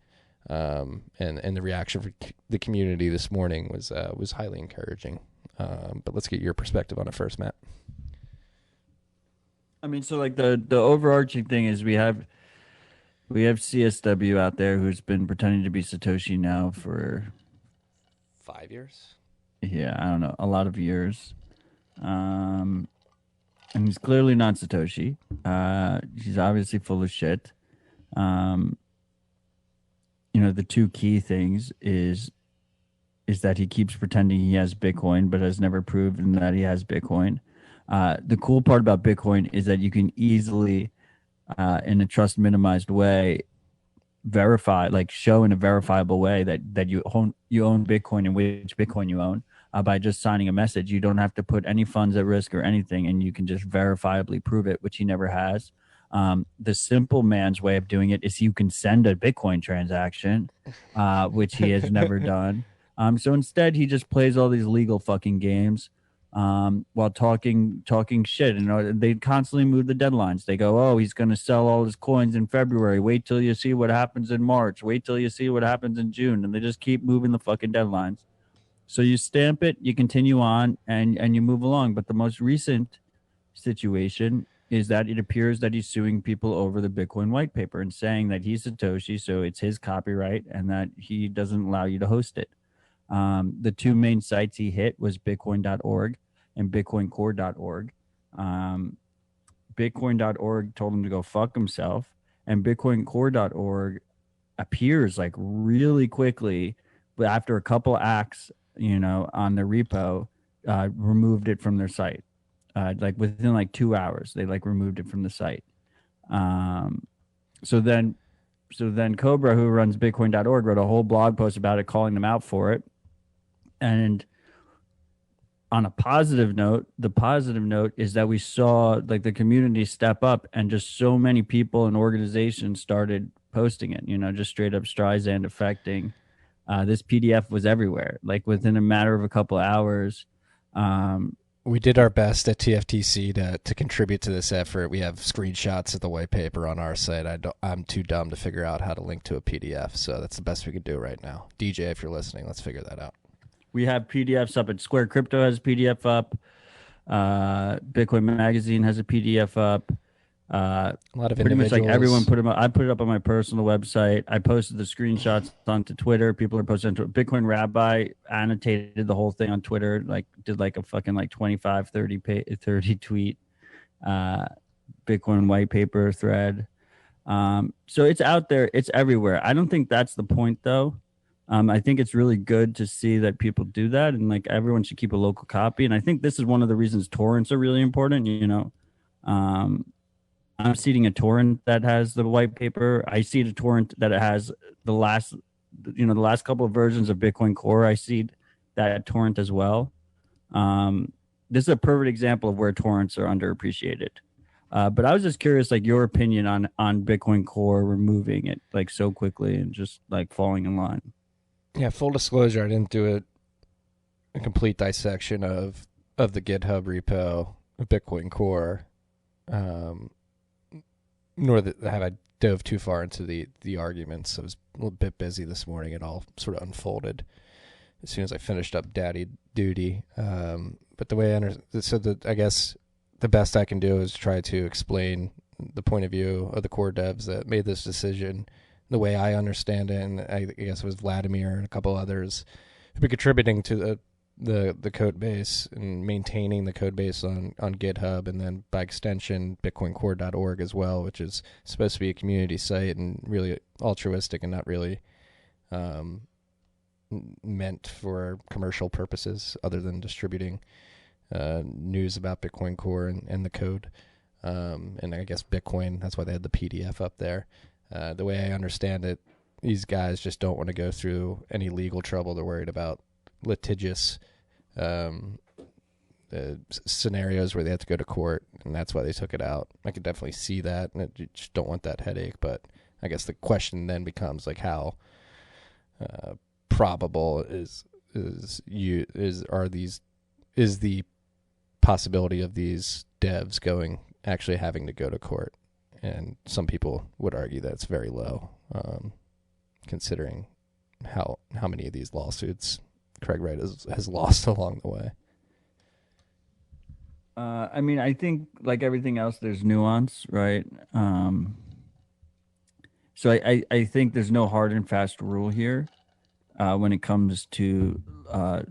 [SPEAKER 1] and the reaction from the community this morning was highly encouraging. But let's get your perspective on it first, Matt.
[SPEAKER 7] I mean, so like the overarching thing is we have CSW out there who's been pretending to be Satoshi now for
[SPEAKER 1] 5 years.
[SPEAKER 7] Yeah, I don't know, a lot of years. And he's clearly not Satoshi. He's obviously full of shit. The two key things is that he keeps pretending he has Bitcoin, but has never proven that he has Bitcoin. The cool part about Bitcoin is that you can easily, in a trust minimized way, verify, like show in a verifiable way that you own Bitcoin and which Bitcoin you own. By just signing a message. You don't have to put any funds at risk or anything, and you can just verifiably prove it, which he never has. The simple man's way of doing it is you can send a Bitcoin transaction, which he has never done. So instead, he just plays all these legal fucking games. while talking shit. They constantly move the deadlines. They go, oh, he's going to sell all his coins in February. Wait till you see what happens in March. Wait till you see what happens in June. And they just keep moving the fucking deadlines. So you stamp it, you continue on, and you move along. But the most recent situation is that it appears that he's suing people over the Bitcoin white paper and saying that he's Satoshi, so it's his copyright, and that he doesn't allow you to host it. The two main sites he hit was bitcoin.org and bitcoincore.org. Bitcoin.org told him to go fuck himself, and bitcoincore.org appears like really quickly, but after a couple acts, on the repo, removed it from their site. Like within like 2 hours, they like removed it from the site. So then Cobra, who runs bitcoin.org, wrote a whole blog post about it, calling them out for it. And on a positive note, the positive note is that we saw like the community step up, and just so many people and organizations started posting it, just straight up Streisand affecting. This PDF was everywhere, like within a matter of a couple of hours.
[SPEAKER 1] We did our best at TFTC to contribute to this effort. We have screenshots of the white paper on our site. I'm too dumb to figure out how to link to a PDF, so that's the best we can do right now. DJ, if you're listening, let's figure that out.
[SPEAKER 7] We have PDFs up. At Square Crypto has a PDF up. Bitcoin Magazine has a PDF up.
[SPEAKER 1] A lot of
[SPEAKER 7] pretty much like everyone
[SPEAKER 1] put
[SPEAKER 7] them up. I put it up on my personal website. I posted the screenshots onto Twitter. People are posting to Bitcoin Rabbi annotated the whole thing on Twitter, like did like a fucking like 25 30 tweet Bitcoin white paper thread. So it's out there, it's everywhere. I don't think that's the point though. I think it's really good to see that people do that, and like everyone should keep a local copy. And I think this is one of the reasons torrents are really important. I'm seeding a torrent that has the white paper. I seed a torrent that has the last couple of versions of Bitcoin Core. I seed that torrent as well. This is a perfect example of where torrents are underappreciated. But I was just curious, like your opinion on Bitcoin Core removing it like so quickly and just like falling in line.
[SPEAKER 1] Yeah, full disclosure, I didn't do a complete dissection of the GitHub repo of Bitcoin Core. Nor have I dove too far into the arguments. I was a little bit busy this morning. It all sort of unfolded as soon as I finished up daddy duty. But the way I guess the best I can do is try to explain the point of view of the core devs that made this decision, the way I understand it, and I guess it was Vladimir and a couple others who've been contributing to the code base and maintaining the code base on GitHub, and then by extension bitcoincore.org as well, which is supposed to be a community site and really altruistic and not really meant for commercial purposes other than distributing news about Bitcoin Core and the code. And I guess Bitcoin, that's why they had the PDF up there. The way I understand it, these guys just don't want to go through any legal trouble. They're worried about litigious scenarios where they have to go to court, and that's why they took it out. I could definitely see that, and you just don't want that headache. But I guess the question then becomes like, how probable is the possibility of these devs actually having to go to court? And some people would argue that it's very low, considering how many of these lawsuits Craig Wright has lost along the way.
[SPEAKER 7] I mean, I think like everything else, there's nuance, right? So I think there's no hard and fast rule here when it comes to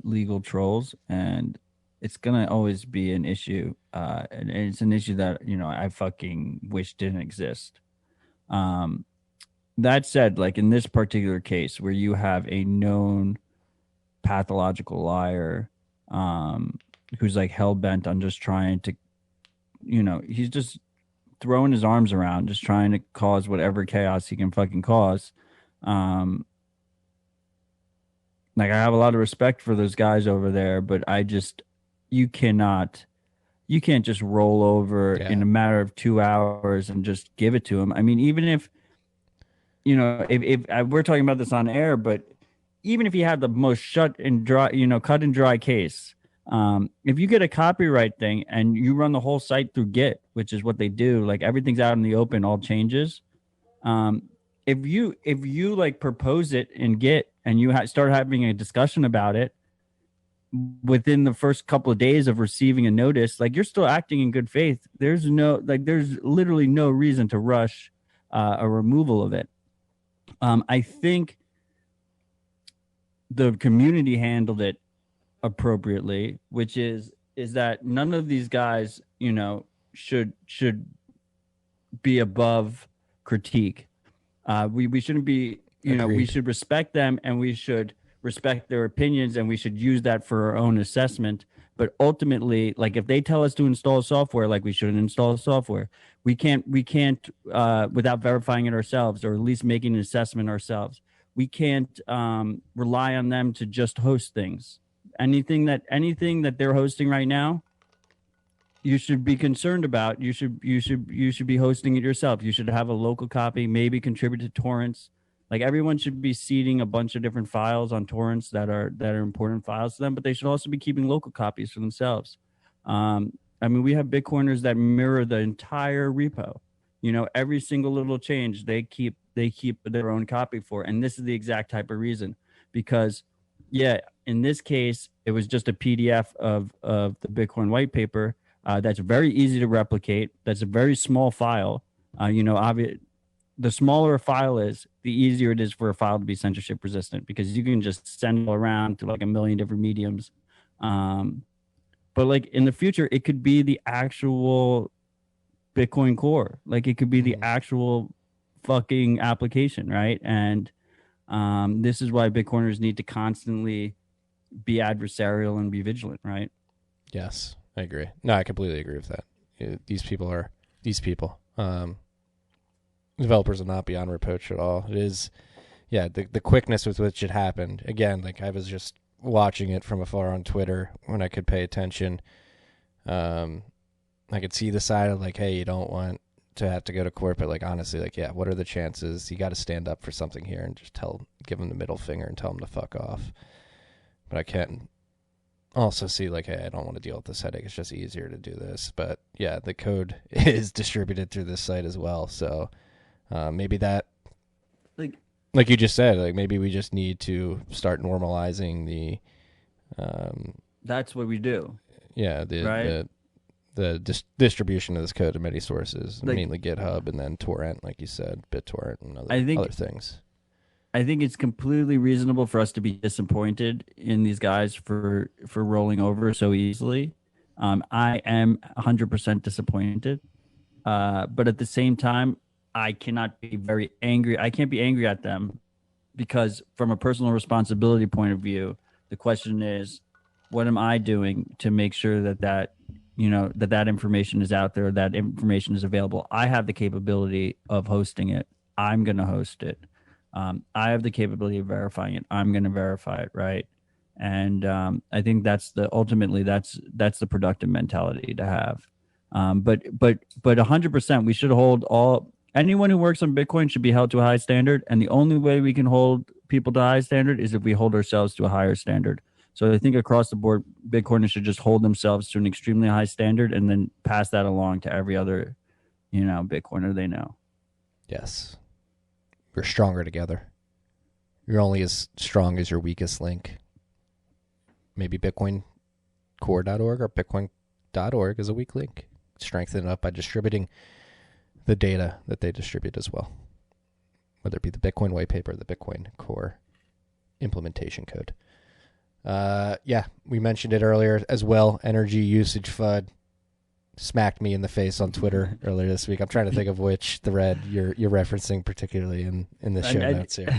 [SPEAKER 7] legal trolls, and it's gonna always be an issue, and it's an issue that I fucking wish didn't exist. That said, like in this particular case where you have a known pathological liar who's like hell-bent on just trying to, he's just throwing his arms around, just trying to cause whatever chaos he can fucking cause. Like I have a lot of respect for those guys over there, but you can't just roll over in a matter of 2 hours and just give it to him. I mean, even if we're talking about this on air, but even if he had the most cut and dry case, If you get a copyright thing and you run the whole site through Git, which is what they do, like everything's out in the open, all changes. If you like propose it in Git and you start having a discussion about it within the first couple of days of receiving a notice, like you're still acting in good faith. There's literally no reason to rush a removal of it. I think the community handled it appropriately, which is that none of these guys, should be above critique. We shouldn't be, we should respect them, and we should respect their opinions, and we should use that for our own assessment. But ultimately, like if they tell us to install software, like we shouldn't install software. We can't without verifying it ourselves, or at least making an assessment ourselves. We can't rely on them to just host things. Anything that they're hosting right now, you should be concerned about. You should be hosting it yourself. You should have a local copy, maybe contribute to torrents. Like everyone should be seeding a bunch of different files on torrents that are important files to them, but they should also be keeping local copies for themselves. We have Bitcoiners that mirror the entire repo. Every single little change they keep their own copy for, and this is the exact type of reason, because in this case it was just a PDF of the Bitcoin white paper. That's very easy to replicate. That's a very small file. The smaller a file is, the easier it is for a file to be censorship resistant, because you can just send it around to like a million different mediums. But like in the future, it could be the actual Bitcoin core. Like it could be the actual fucking application, right? And this is why Bitcoiners need to constantly be adversarial and be vigilant, right?
[SPEAKER 1] Yes, I agree. No, I completely agree with that. These people. Developers will not be on reproach at all. It is, the quickness with which it happened. Again, like I was just watching it from afar on Twitter when I could pay attention. I could see the side of like, hey, you don't want to have to go to court, but like honestly, like what are the chances? You got to stand up for something here and just give them the middle finger and tell them to fuck off. But I can't also see like, hey, I don't want to deal with this headache. It's just easier to do this. But yeah, the code is distributed through this site as well. So maybe that, like you just said, like maybe we just need to start normalizing the.
[SPEAKER 7] That's what we do.
[SPEAKER 1] Yeah, the distribution of this code to many sources, mainly GitHub, and then torrent, like you said, BitTorrent, and other things.
[SPEAKER 7] I think it's completely reasonable for us to be disappointed in these guys for rolling over so easily. I am 100% disappointed, but at the same time, I cannot be very angry. I can't be angry at them, because from a personal responsibility point of view, the question is, what am I doing to make sure that information is out there, that information is available? I have the capability of hosting it. I'm going to host it. I have the capability of verifying it. I'm going to verify it, right? And I think that's the productive mentality to have. But 100%, we should hold anyone who works on Bitcoin should be held to a high standard. And the only way we can hold people to a high standard is if we hold ourselves to a higher standard. So I think across the board, Bitcoiners should just hold themselves to an extremely high standard and then pass that along to every other, Bitcoiner they know. Yes.
[SPEAKER 1] We're stronger together. You're only as strong as your weakest link. Maybe bitcoincore.org or bitcoin.org is a weak link. Strengthen it up by distributing the data that they distribute as well, whether it be the Bitcoin white paper or the Bitcoin core implementation code. We mentioned it earlier as well. Energy usage FUD smacked me in the face on Twitter earlier this week. I'm trying to think of which thread you're referencing particularly in the show notes here.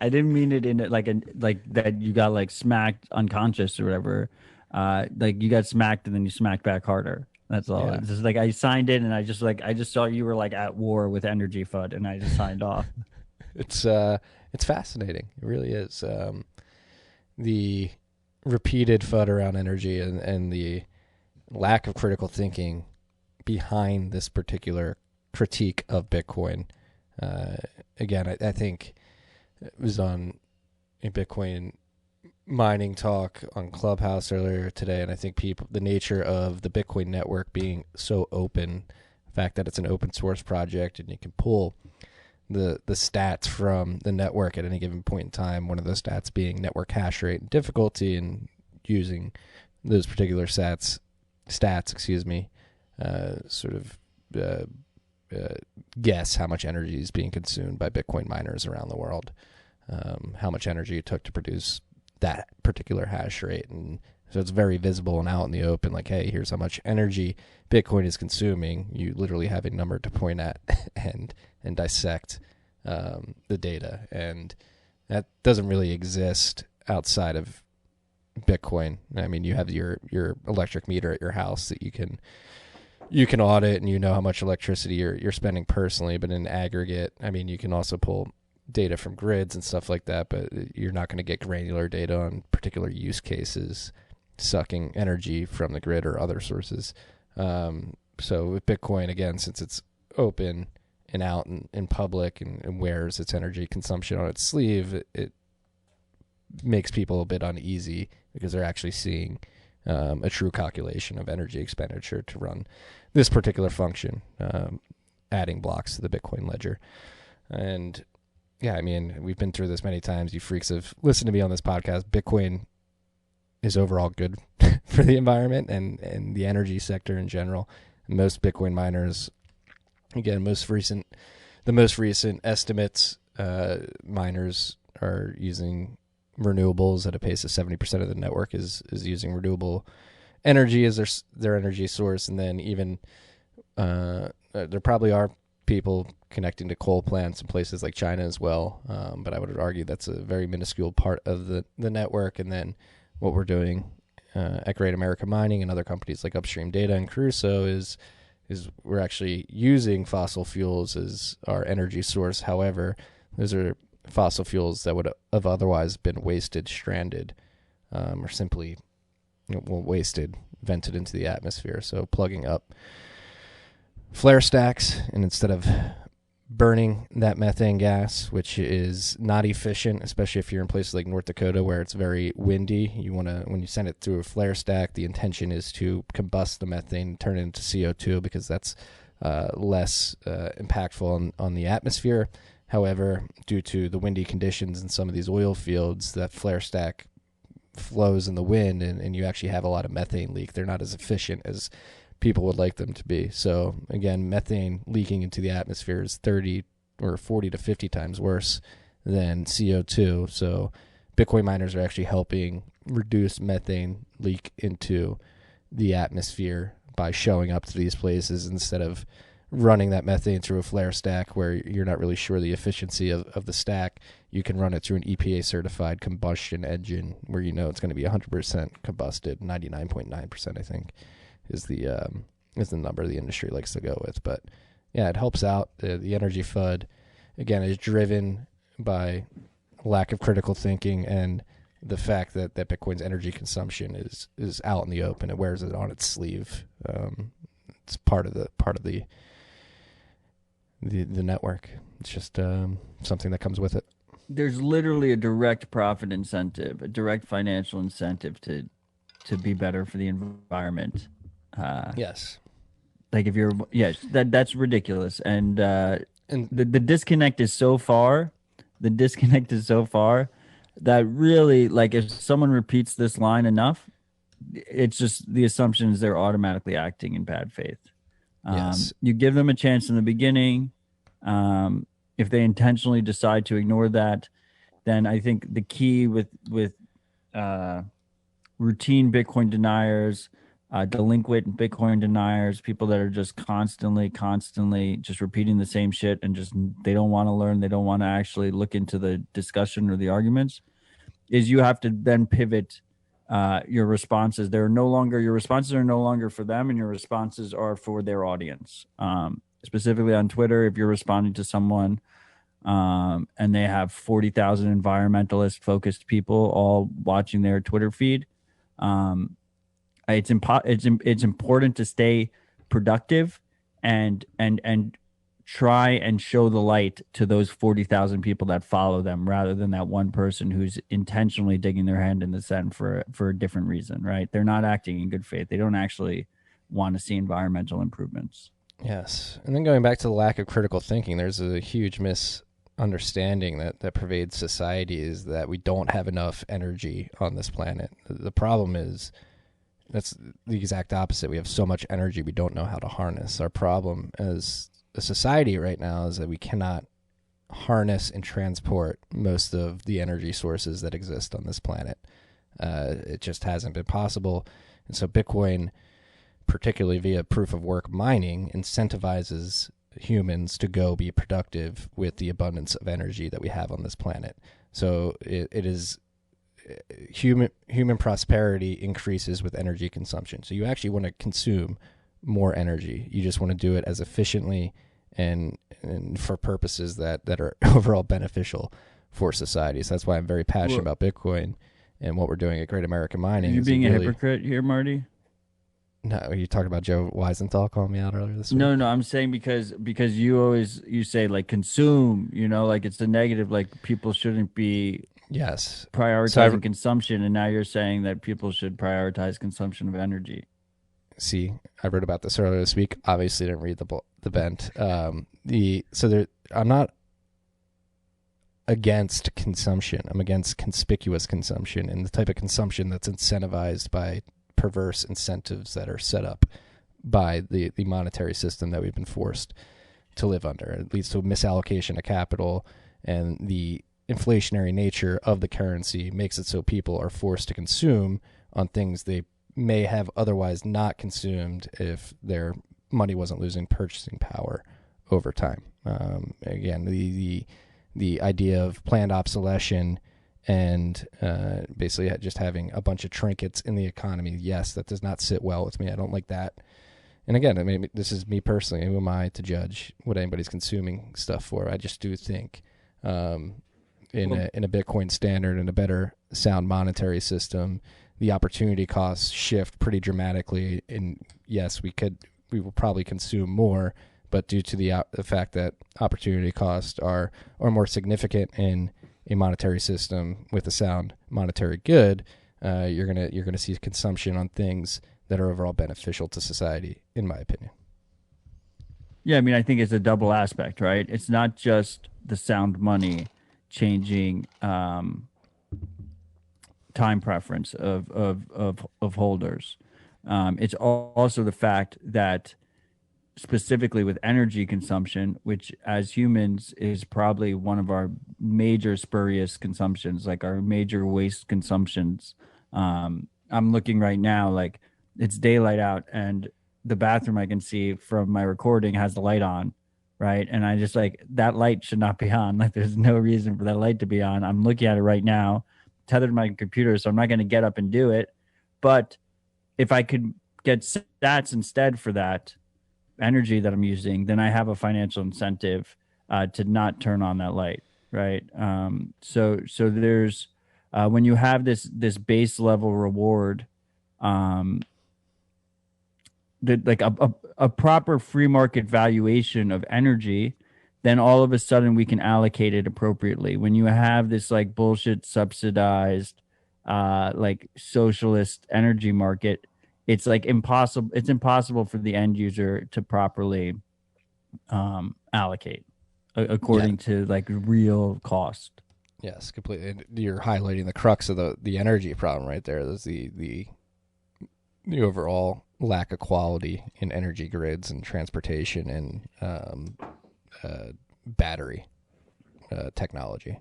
[SPEAKER 7] I didn't mean it in like that you got like smacked unconscious or whatever. Like you got smacked and then you smacked back harder. That's all.
[SPEAKER 1] Yeah.
[SPEAKER 7] It's just like I signed it and I just saw you were like at war with energy FUD and I just signed off.
[SPEAKER 1] It's fascinating. It really is. The repeated FUD around energy and the lack of critical thinking behind this particular critique of Bitcoin. Again, I think it was on a Bitcoin mining talk on Clubhouse earlier today, and I think the nature of the Bitcoin network being so open, the fact that it's an open source project and you can pull the stats from the network at any given point in time, one of those stats being network hash rate and difficulty, and using those particular stats, sort of guess how much energy is being consumed by Bitcoin miners around the world, how much energy it took to produce that particular hash rate. And so it's very visible and out in the open, like, hey, here's how much energy Bitcoin is consuming. You literally have a number to point at and dissect the data. And that doesn't really exist outside of Bitcoin. I mean, you have your electric meter at your house that you can audit, and you know how much electricity you're spending personally. But in aggregate, I mean, you can also pull data from grids and stuff like that, but you're not going to get granular data on particular use cases sucking energy from the grid or other sources. So with Bitcoin, again, since it's open and out in public and wears its energy consumption on its sleeve, it makes people a bit uneasy because they're actually seeing a true calculation of energy expenditure to run this particular function, adding blocks to the Bitcoin ledger. And yeah, I mean, we've been through this many times. You freaks have listened to me on this podcast. Bitcoin is overall good for the environment and the energy sector in general. Most Bitcoin miners, again, the most recent estimates, miners are using renewables at a pace of 70% of the network is using renewable energy as their energy source. And then even there probably are people connecting to coal plants in places like China as well. But I would argue that's a very minuscule part of the network. And then what we're doing at Great America Mining and other companies like Upstream Data and Crusoe is we're actually using fossil fuels as our energy source. However, those are fossil fuels that would have otherwise been wasted, stranded, or simply wasted, vented into the atmosphere. So plugging up flare stacks, and instead of burning that methane gas, which is not efficient, especially if you're in places like North Dakota where it's very windy, when you send it through a flare stack, the intention is to combust the methane, turn it into CO2, because that's less impactful on the atmosphere. However, due to the windy conditions in some of these oil fields, that flare stack flows in the wind, and you actually have a lot of methane leak. They're not as efficient as people would like them to be. So again, methane leaking into the atmosphere is 30 or 40 to 50 times worse than CO2. So Bitcoin miners are actually helping reduce methane leak into the atmosphere by showing up to these places instead of running that methane through a flare stack where you're not really sure the efficiency of the stack. You can run it through an EPA certified combustion engine where you know it's going to be 100% combusted, 99.9% I think is the number the industry likes to go with. But yeah, it helps out. The energy FUD, again, is driven by lack of critical thinking and the fact that Bitcoin's energy consumption is out in the open. It wears it on its sleeve. It's part of the network. It's just something that comes with it.
[SPEAKER 7] There's literally a direct profit incentive, a direct financial incentive to be better for the environment.
[SPEAKER 1] Yes.
[SPEAKER 7] Like if you're, yes, that's ridiculous. And the disconnect is so far. The disconnect is so far that really, like, if someone repeats this line enough, it's just the assumption is they're automatically acting in bad faith.
[SPEAKER 1] Yes.
[SPEAKER 7] You give them a chance in the beginning. If they intentionally decide to ignore that, then I think the key with routine Bitcoin deniers, delinquent Bitcoin deniers, people that are just constantly just repeating the same shit and just they don't want to learn, they don't want to actually look into the discussion or the arguments, is you have to then pivot your responses. Your responses are no longer for them, and your responses are for their audience. Specifically on Twitter, if you're responding to someone and they have 40,000 environmentalist focused people all watching their Twitter feed, it's important to stay productive and try and show the light to those 40,000 people that follow them rather than that one person who's intentionally digging their hand in the sand for a different reason, right? They're not acting in good faith. They don't actually want to see environmental improvements.
[SPEAKER 1] Yes. And then going back to the lack of critical thinking, there's a huge misunderstanding that pervades society, is that we don't have enough energy on this planet. The problem is that's the exact opposite. We have so much energy we don't know how to harness. Our problem as a society right now is that we cannot harness and transport most of the energy sources that exist on this planet. It just hasn't been possible. And so Bitcoin, particularly via proof of work mining, incentivizes humans to go be productive with the abundance of energy that we have on this planet. So it is human prosperity increases with energy consumption. So you actually want to consume more energy. You just want to do it as efficiently and for purposes that are overall beneficial for society. So that's why I'm very passionate about Bitcoin and what we're doing at Great American Mining.
[SPEAKER 7] Are you being a hypocrite here, Marty?
[SPEAKER 1] No, you talked about Joe Weisenthal calling me out earlier this week.
[SPEAKER 7] No, I'm saying because you say like consume, like it's the negative, like people shouldn't be prioritizing consumption, and now you're saying that people should prioritize consumption of energy.
[SPEAKER 1] See, I wrote about this earlier this week. Obviously, didn't read the bent. I'm not against consumption. I'm against conspicuous consumption and the type of consumption that's incentivized by perverse incentives that are set up by the monetary system that we've been forced to live under. It leads to a misallocation of capital, and the inflationary nature of the currency makes it so people are forced to consume on things they may have otherwise not consumed if their money wasn't losing purchasing power over time. Again, the idea of planned obsolescence and basically just having a bunch of trinkets in the economy, yes, that does not sit well with me. I don't like that. And again, I mean, this is me personally. Who am I to judge what anybody's consuming stuff for? I just do think in a Bitcoin standard and a better sound monetary system, the opportunity costs shift pretty dramatically. And yes, we will probably consume more, but due to the fact that opportunity costs are more significant in a monetary system with a sound monetary good, you're gonna see consumption on things that are overall beneficial to society, in my opinion.
[SPEAKER 7] Yeah, I mean, I think it's a double aspect, right? It's not just the sound money changing time preference of holders. It's also the fact that specifically with energy consumption, which as humans is probably one of our major spurious consumptions, like our major waste consumptions. I'm looking right now, like it's daylight out and the bathroom I can see from my recording has the light on, right? And I just like, that light should not be on. Like there's no reason for that light to be on. I'm looking at it right now, tethered to my computer, so I'm not going to get up and do it. But if I could get stats instead for that energy that I'm using, then I have a financial incentive to not turn on that light, right? So there's when you have this base level reward, like a proper free market valuation of energy, then all of a sudden we can allocate it appropriately. When you have this like bullshit subsidized like socialist energy market, it's like impossible. It's impossible for the end user to properly allocate according to like real cost.
[SPEAKER 1] Yes, completely. You're highlighting the crux of the energy problem right there. There's the overall lack of quality in energy grids and transportation and battery technology.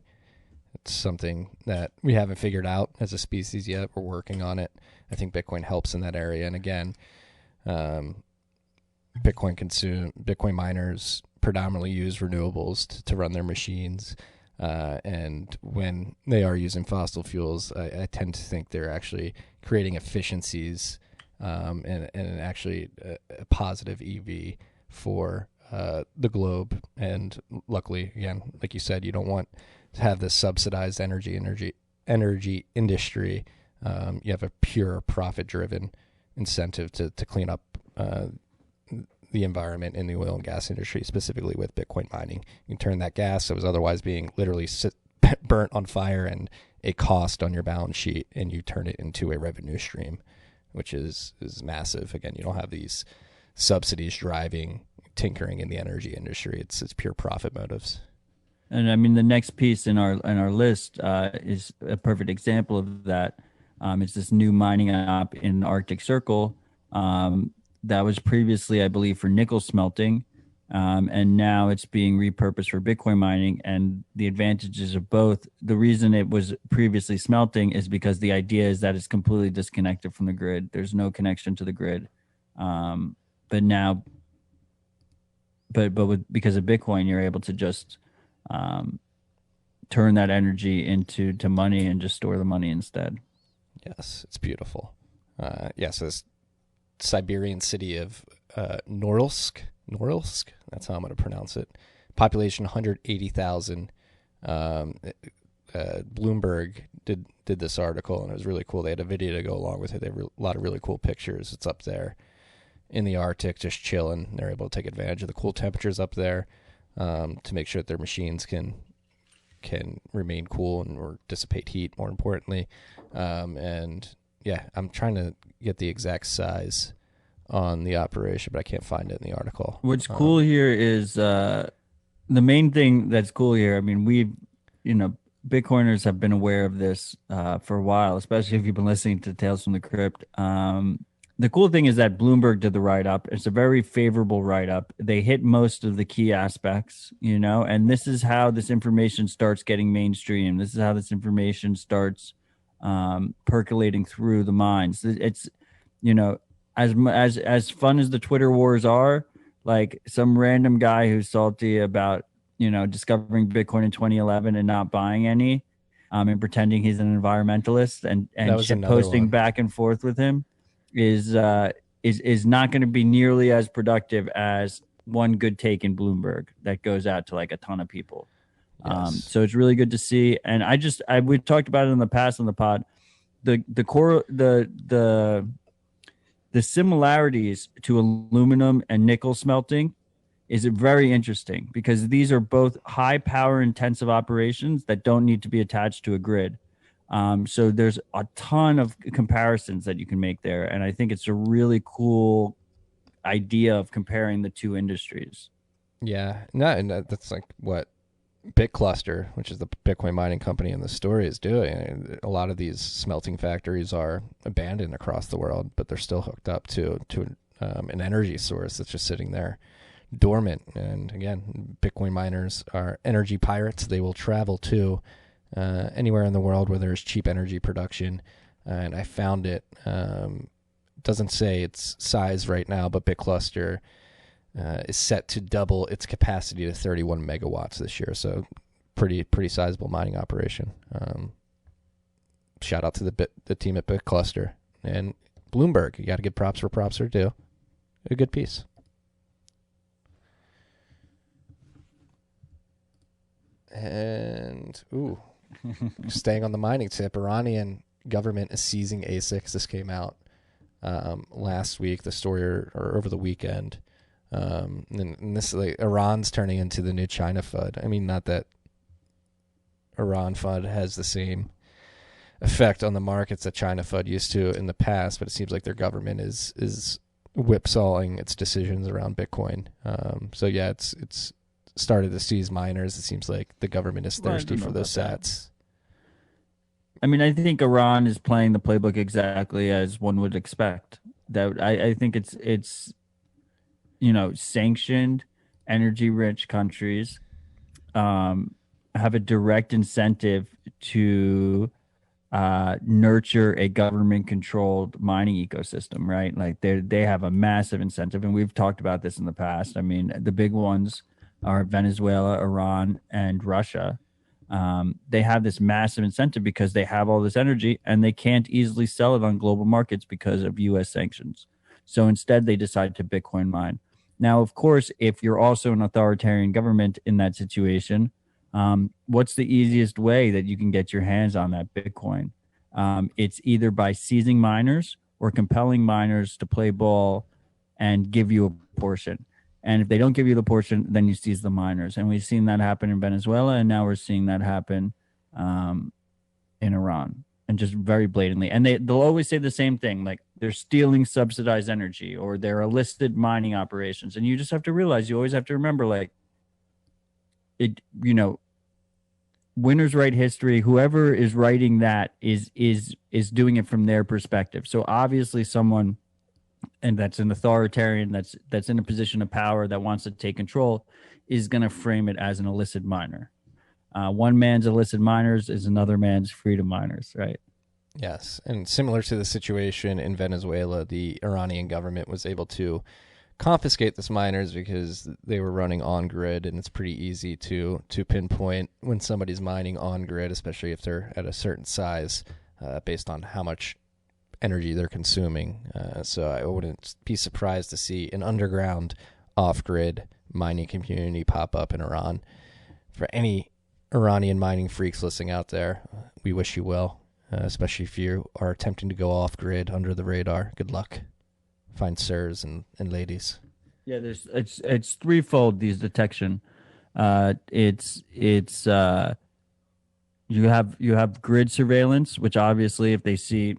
[SPEAKER 1] It's something that we haven't figured out as a species yet. We're working on it. I think Bitcoin helps in that area. And again, Bitcoin miners predominantly use renewables to run their machines. And when they are using fossil fuels, I tend to think they're actually creating efficiencies and actually a positive EV for the globe. And luckily, again, like you said, you don't want to have this subsidized energy industry. You have a pure profit-driven incentive to clean up the environment in the oil and gas industry, specifically with Bitcoin mining. You can turn that gas that was otherwise being literally burnt on fire and a cost on your balance sheet, and you turn it into a revenue stream, which is massive. Again, you don't have these subsidies driving tinkering in the energy industry. It's pure profit motives.
[SPEAKER 7] And I mean, the next piece in our list is a perfect example of that. It's this new mining app in the Arctic Circle that was previously, I believe, for nickel smelting, and now it's being repurposed for Bitcoin mining. And the advantages of both. The reason it was previously smelting is because the idea is that it's completely disconnected from the grid. There's no connection to the grid. But now, because of Bitcoin, you're able to just turn that energy into money and just store the money instead.
[SPEAKER 1] Yes, it's beautiful. So this Siberian city of Norilsk, that's how I'm going to pronounce it. Population 180,000. Bloomberg did this article, and it was really cool. They had a video to go along with it. They have a lot of really cool pictures. It's up there in the Arctic, just chilling. They're able to take advantage of the cool temperatures up there to make sure that their machines can remain cool and or dissipate heat, more importantly. And yeah, I'm trying to get the exact size on the operation, but I can't find it in the article.
[SPEAKER 7] What's cool here is the main thing that's cool here. I mean, Bitcoiners have been aware of this for a while, especially if you've been listening to Tales from the Crypt. The cool thing is that Bloomberg did the write-up. It's a very favorable write-up. They hit most of the key aspects, and this is how this information starts getting mainstream. This is how this information starts percolating through the minds. It's, as fun as the Twitter wars are, like some random guy who's salty about, discovering Bitcoin in 2011 and not buying any, and pretending he's an environmentalist and shit posting back and forth with him is not going to be nearly as productive as one good take in Bloomberg that goes out to like a ton of people. Yes. So it's really good to see. And we talked about it in the past on the pod. The similarities to aluminum and nickel smelting is very interesting because these are both high power intensive operations that don't need to be attached to a grid. So there's a ton of comparisons that you can make there. And I think it's a really cool idea of comparing the two industries.
[SPEAKER 1] Yeah. No, and that's like what BitCluster, which is the Bitcoin mining company in the story, is doing. A lot of these smelting factories are abandoned across the world, but they're still hooked up to an energy source that's just sitting there dormant. And again, Bitcoin miners are energy pirates. They will travel to anywhere in the world where there's cheap energy production. And I found it. Doesn't say its size right now, but BitCluster is set to double its capacity to 31 megawatts this year. So pretty sizable mining operation. Shout out to the team at BitCluster and Bloomberg. You got to give props where props are due. A good piece. And staying on the mining tip, Iranian government is seizing ASICs. This came out last week, the story or over the weekend. And this, like, Iran's turning into the new China FUD. I mean, not that Iran FUD has the same effect on the markets that China FUD used to in the past, but it seems like their government is whipsawing its decisions around Bitcoin. So yeah, it's started to seize miners. It seems like the government is thirsty for those sats.
[SPEAKER 7] I mean, I think Iran is playing the playbook exactly as one would expect. That I think it's sanctioned, energy-rich countries have a direct incentive to nurture a government-controlled mining ecosystem, right? Like they have a massive incentive, and we've talked about this in the past. I mean, the big ones are Venezuela, Iran, and Russia. They have this massive incentive because they have all this energy and they can't easily sell it on global markets because of U.S. sanctions. So instead, they decide to Bitcoin mine. Now, of course, if you're also an authoritarian government in that situation, what's the easiest way that you can get your hands on that Bitcoin? It's either by seizing miners or compelling miners to play ball and give you a portion. And if they don't give you the portion, then you seize the miners. And we've seen that happen in Venezuela, and now we're seeing that happen in Iran, and just very blatantly. And they'll always say the same thing, like they're stealing subsidized energy or they're illicit mining operations. And you just have to realize, you always have to remember, like, it, winners write history. Whoever is writing that is doing it from their perspective. So obviously someone, and that's an authoritarian, that's in a position of power, that wants to take control, is going to frame it as an illicit miner. One man's illicit miners is another man's freedom miners, right?
[SPEAKER 1] Yes, and similar to the situation in Venezuela, the Iranian government was able to confiscate these miners because they were running on grid, and it's pretty easy to pinpoint when somebody's mining on grid, especially if they're at a certain size, based on how much energy they're consuming. So I wouldn't be surprised to see an underground off-grid mining community pop up in Iran. For any Iranian mining freaks listening out there, we wish you well, especially if you are attempting to go off-grid under the radar. Good luck. Fine sirs and ladies.
[SPEAKER 7] Yeah, it's threefold, these detection. It's you have grid surveillance, which obviously if they see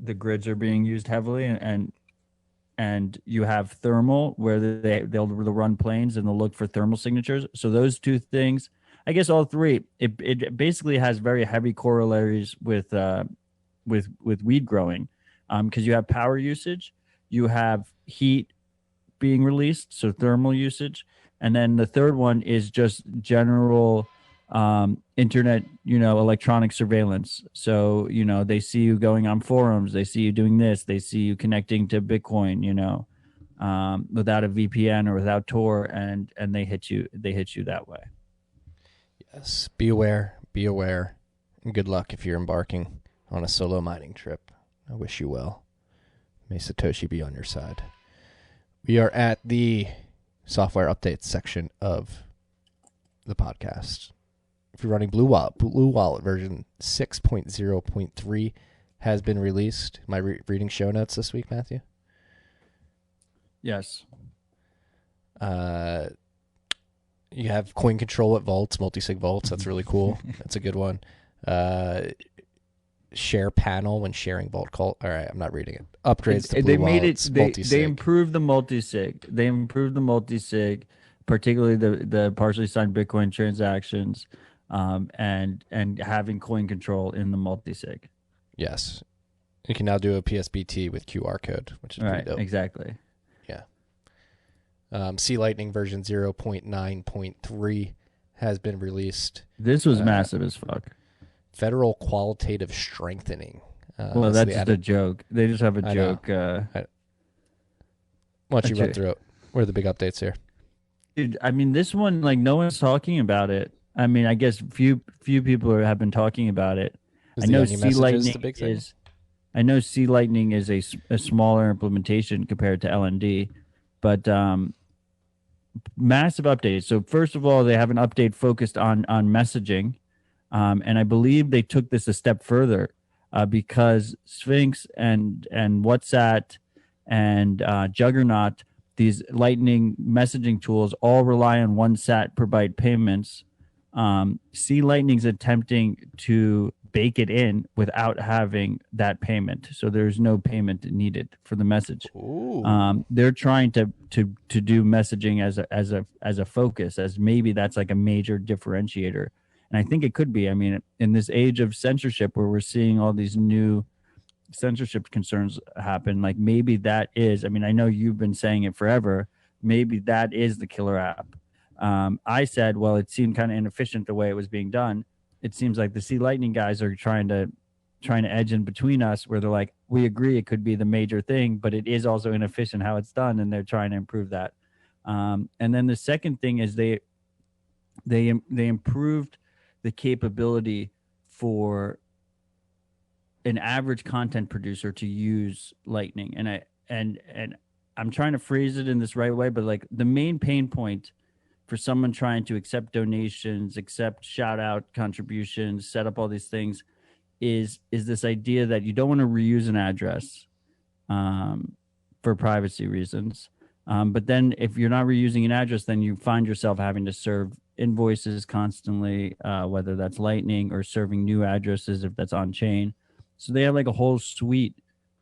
[SPEAKER 7] the grids are being used heavily, and you have thermal, where they'll run planes and they'll look for thermal signatures. So those two things, I guess all three, it basically has very heavy corollaries with weed growing, because you have power usage, you have heat being released, so thermal usage, and then the third one is just general internet, electronic surveillance. So, they see you going on forums, they see you doing this, they see you connecting to Bitcoin, without a VPN or without Tor, and they hit you that way.
[SPEAKER 1] Yes, be aware, and good luck if you're embarking on a solo mining trip. I wish you well. May Satoshi be on your side. We are at the software updates section of the podcast. If you're running Blue Wallet version 6.0.3 has been released. Am I reading show notes this week, Matthew?
[SPEAKER 7] Yes.
[SPEAKER 1] You have coin control at vaults, multi-sig vaults. That's really cool. That's a good one. Share panel when sharing vault call. All right, I'm not reading it. Upgrades to Blue Wallets, multi-sig.
[SPEAKER 7] They improved the multi-sig. They improved the multi-sig, particularly the partially signed Bitcoin transactions, and having coin control in the multi-sig.
[SPEAKER 1] Yes. You can now do a PSBT with QR code, which is pretty dope.
[SPEAKER 7] Exactly.
[SPEAKER 1] Yeah. C Lightning version 0.9.3 has been released.
[SPEAKER 7] This was massive as fuck.
[SPEAKER 1] Federal qualitative strengthening.
[SPEAKER 7] Well, that's just a joke. They just have a joke.
[SPEAKER 1] Why don't you run through it? What are the big updates here?
[SPEAKER 7] Dude, I mean, this one, like, no one's talking about it. I mean, I guess few people have been talking about it. I know C Lightning is a smaller implementation compared to LND, but massive updates. So first of all, they have an update focused on messaging. And I believe they took this a step further, because Sphinx and WhatsApp and Juggernaut, these Lightning messaging tools, all rely on 1 sat per byte payments. C Lightning's attempting to bake it in without having that payment, so there's no payment needed for the message. They're trying to do messaging as a focus, as maybe that's like a major differentiator. And I think it could be. I mean, in this age of censorship where we're seeing all these new censorship concerns happen, like maybe that is, I mean, I know you've been saying it forever, maybe that is the killer app. I said, well, it seemed kind of inefficient the way it was being done. It seems like the C Lightning guys are trying to edge in between us, where they're like, we agree it could be the major thing, but it is also inefficient how it's done, and they're trying to improve that. And then the second thing is they improved the capability for an average content producer to use Lightning. And I'm trying to phrase it in this right way, but like the main pain point for someone trying to accept donations, accept shout out contributions, set up all these things is this idea that you don't want to reuse an address. for privacy reasons. But then if you're not reusing an address, then you find yourself having to serve invoices constantly, whether that's Lightning or serving new addresses if that's on chain. So they have like a whole suite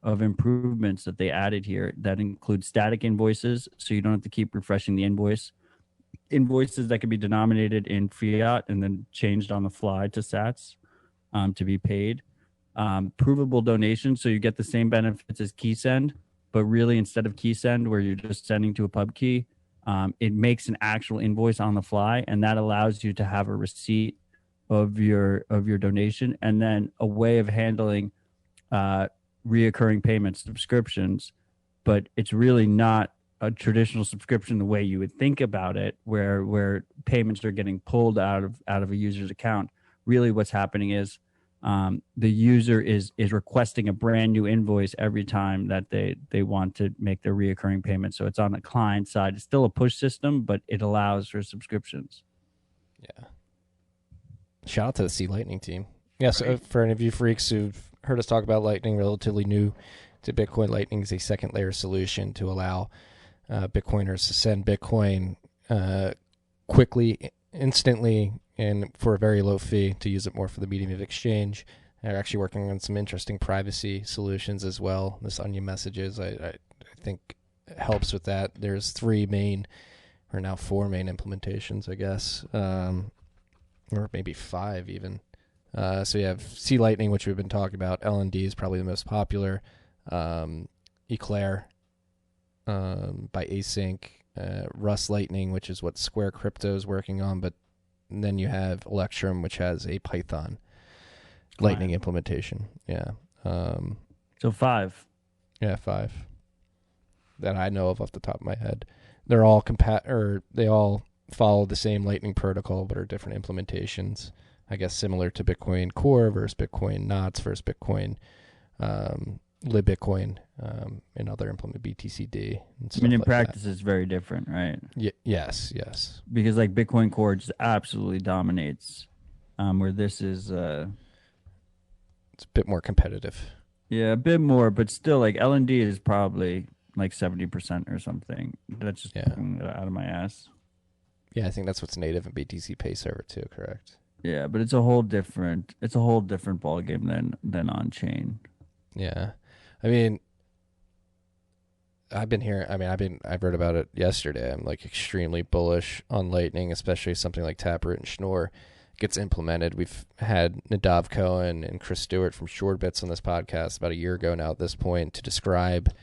[SPEAKER 7] of improvements that they added here that include static invoices, so you don't have to keep refreshing the invoices that can be denominated in fiat and then changed on the fly to sats to be paid. Provable donations, so you get the same benefits as key send, but really instead of key send where you're just sending to a pub key, it makes an actual invoice on the fly, and that allows you to have a receipt of your donation, and then a way of handling reoccurring payments, subscriptions. But it's really not a traditional subscription the way you would think about it, where payments are getting pulled out of a user's account. Really what's happening is the user is requesting a brand new invoice every time that they want to make their reoccurring payment. So it's on the client side. It's still a push system, but it allows for subscriptions.
[SPEAKER 1] Yeah. Shout out to the C Lightning team. Yeah, so for any of you freaks who've heard us talk about Lightning, relatively new to Bitcoin, Lightning is a second layer solution to allow Bitcoiners to send Bitcoin quickly, instantly, and for a very low fee to use it more for the medium of exchange. They're actually working on some interesting privacy solutions as well. This Onion Messages, I think, helps with that. There's 3 main, or now 4 main implementations, I guess, or maybe 5 even. So you have C Lightning, which we've been talking about. LND is probably the most popular. Eclair by Async. Rust Lightning, which is what Square Crypto is working on, but then you have Electrum, which has a Python Lightning implementation. Yeah.
[SPEAKER 7] So 5.
[SPEAKER 1] Yeah, 5 that I know of off the top of my head. They're all they all follow the same Lightning protocol, but are different implementations. I guess similar to Bitcoin Core versus Bitcoin Knots versus Bitcoin LibBitcoin, and other implement BTCD. And stuff
[SPEAKER 7] in
[SPEAKER 1] like
[SPEAKER 7] practice,
[SPEAKER 1] that.
[SPEAKER 7] it's very different, right?
[SPEAKER 1] Yes.
[SPEAKER 7] Because like Bitcoin Core just absolutely dominates, where this is
[SPEAKER 1] it's a bit more competitive.
[SPEAKER 7] Yeah, a bit more, but still, like LND is probably like 70% or something. That's just pulling it out of my ass.
[SPEAKER 1] Yeah, I think that's what's native in BTC Pay Server too. Correct.
[SPEAKER 7] Yeah, but it's a whole different ball game than on chain.
[SPEAKER 1] Yeah, I mean, I've read about it yesterday. I'm like extremely bullish on Lightning, especially something like Taproot and Schnorr gets implemented. We've had Nadav Cohen and Chris Stewart from Shortbits on this podcast about a year ago now at this point to describe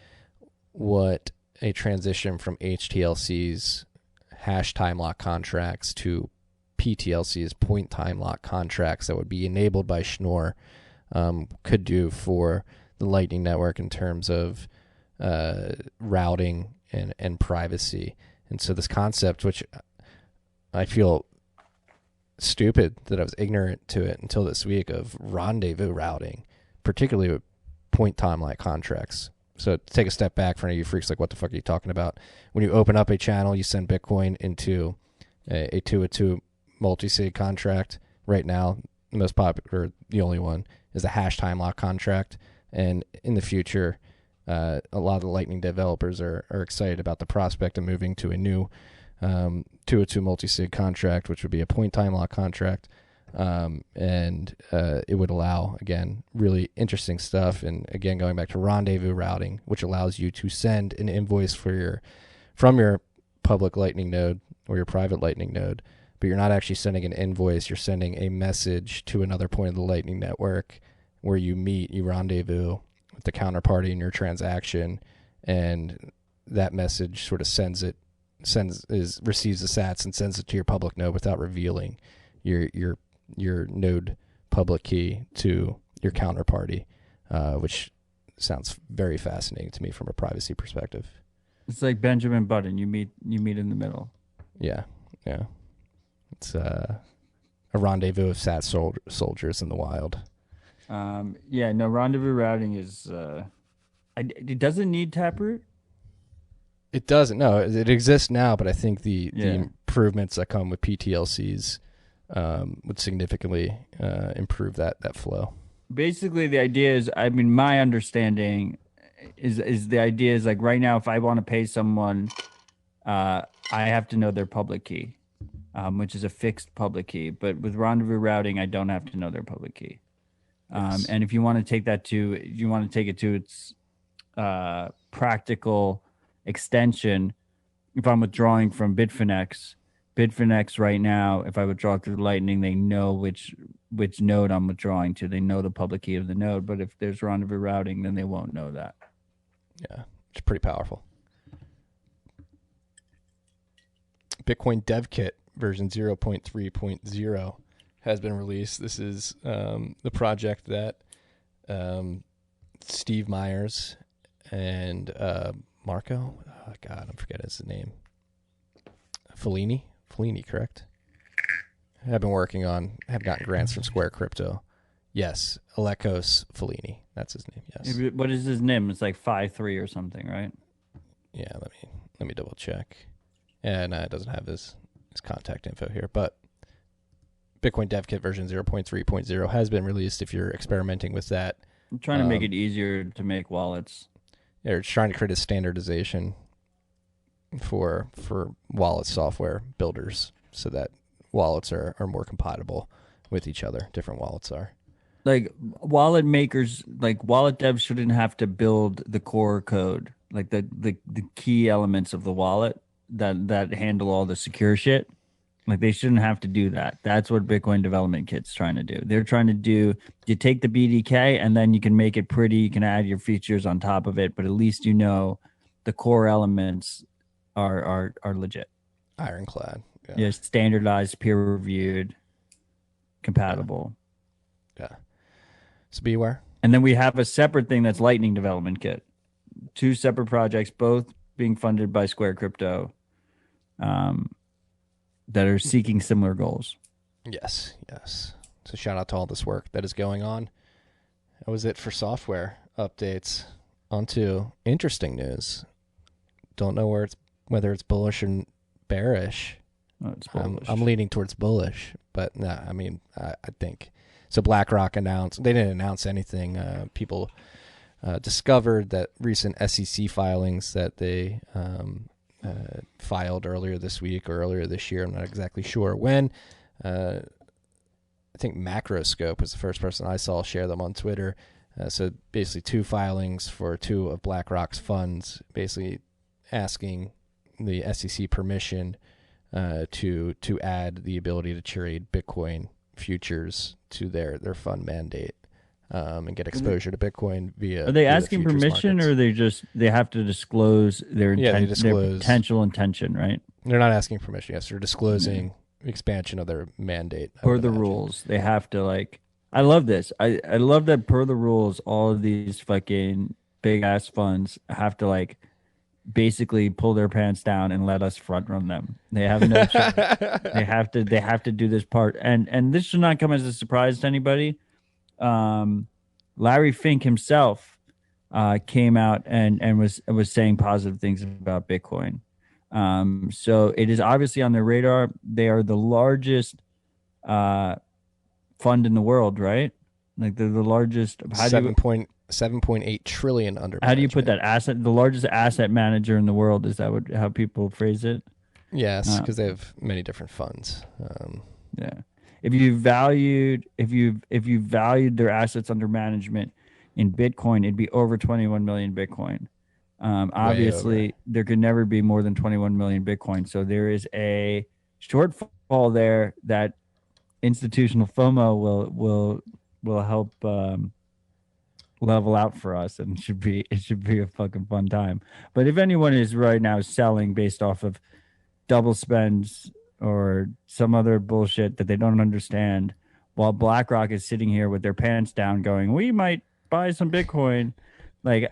[SPEAKER 1] what a transition from HTLC's hash time lock contracts to PTLC's point time lock contracts that would be enabled by Schnorr could do for the Lightning Network in terms of routing and privacy. And so this concept, which I feel stupid that I was ignorant to it until this week, of rendezvous routing, particularly with point time lock contracts. So to take a step back for any of you freaks, like, what the fuck are you talking about? When you open up a channel, you send Bitcoin into a 2-2 multi-sig contract. Right now, the most popular, the only one, is a hash time lock contract. And in the future, a lot of the Lightning developers are excited about the prospect of moving to a new 2-2 multi-sig contract, which would be a point time lock contract. And it would allow, again, really interesting stuff. And again, going back to rendezvous routing, which allows you to send an invoice from your public Lightning node or your private Lightning node, but you're not actually sending an invoice. You're sending a message to another point of the Lightning network where you rendezvous with the counterparty in your transaction, and that message sort of receives the sats and sends it to your public node without revealing your node public key to your counterparty, which sounds very fascinating to me from a privacy perspective.
[SPEAKER 7] It's like Benjamin Button. You meet in the middle.
[SPEAKER 1] Yeah. It's a rendezvous of sat soldiers in the wild.
[SPEAKER 7] Rendezvous routing is. It doesn't need Taproot.
[SPEAKER 1] It doesn't. No, it exists now, but I think the improvements that come with PTLCs would significantly improve that flow.
[SPEAKER 7] Basically, the idea is, my understanding is the idea is like right now, if I want to pay someone, I have to know their public key, which is a fixed public key. But with rendezvous routing, I don't have to know their public key.
[SPEAKER 1] Yes.
[SPEAKER 7] And if you want to take that to, you want to take it to its practical extension. If I'm withdrawing from Bitfinex right now, if I withdraw through Lightning, they know which node I'm withdrawing to. They know the public key of the node. But if there's rendezvous routing, then they won't know that.
[SPEAKER 1] Yeah, it's pretty powerful. Bitcoin Dev Kit version 0.3.0 has been released. This is the project that Steve Myers and Marco, oh God, I'm forgetting his name. Fellini, correct? Have been working on, have gotten grants from Square Crypto. Yes, Alekos Fellini, that's his name. Yes.
[SPEAKER 7] What is his name? It's like 5'3" or something, right?
[SPEAKER 1] Yeah, let me double check. Yeah, no, it doesn't have his contact info here, but Bitcoin Dev Kit version 0.3.0 has been released if you're experimenting with that.
[SPEAKER 7] I'm trying to make it easier to make wallets.
[SPEAKER 1] They're trying to create a standardization for wallet software builders so that wallets are more compatible with each other. Different wallets are.
[SPEAKER 7] Like wallet makers, like wallet devs shouldn't have to build the core code, like the key elements of the wallet that handle all the secure shit. Like they shouldn't have to do that. That's what Bitcoin Development Kit's trying to do. They're trying to do, you take the BDK and then you can make it pretty. You can add your features on top of it, but at least you know the core elements are legit.
[SPEAKER 1] Ironclad.
[SPEAKER 7] Yeah, standardized, peer reviewed, compatible.
[SPEAKER 1] Yeah. So beware.
[SPEAKER 7] And then we have a separate thing that's Lightning Development Kit. Two separate projects, both being funded by Square Crypto, that are seeking similar goals.
[SPEAKER 1] Yes. So shout out to all this work that is going on. That was it for software updates. On to interesting news. Don't know whether it's bullish or bearish.
[SPEAKER 7] Oh, it's bullish.
[SPEAKER 1] I'm leaning towards bullish, but no, I mean, I think so. BlackRock announced, they didn't announce anything. People discovered that recent SEC filings that they filed earlier this week or earlier this year. I'm not exactly sure when. I think Macroscope was the first person I saw share them on Twitter. So basically 2 filings for 2 of BlackRock's funds, basically asking the SEC permission to add the ability to trade Bitcoin futures to their fund mandate and get exposure to Bitcoin via.
[SPEAKER 7] Are they
[SPEAKER 1] via the
[SPEAKER 7] asking
[SPEAKER 1] futures
[SPEAKER 7] permission,
[SPEAKER 1] markets.
[SPEAKER 7] or they have to disclose their
[SPEAKER 1] they disclose
[SPEAKER 7] their potential intention, right?
[SPEAKER 1] They're not asking permission. Yes, they're disclosing expansion of their mandate.
[SPEAKER 7] Per the rules, they have to like. I love this. I love that per the rules, all of these fucking big ass funds have to like basically pull their pants down and let us front run them. They have no choice. They have to do this part, and this should not come as a surprise to anybody. Larry Fink himself came out and was saying positive things about Bitcoin. So it is obviously on their radar. They are the largest fund in the world, right? Like they're the largest.
[SPEAKER 1] 7.8 trillion under.
[SPEAKER 7] How do you put that? Asset, the largest asset manager in the world. Is that how people phrase it?
[SPEAKER 1] Yes, because they have many different funds.
[SPEAKER 7] Yeah. If you valued their assets under management in Bitcoin, it'd be over 21 million Bitcoin. Obviously, there could never be more than 21 million Bitcoin. So there is a shortfall there that institutional FOMO will help level out for us, and it should be a fucking fun time. But if anyone is right now selling based off of double spends or some other bullshit that they don't understand, while BlackRock is sitting here with their pants down going, we might buy some Bitcoin. Like,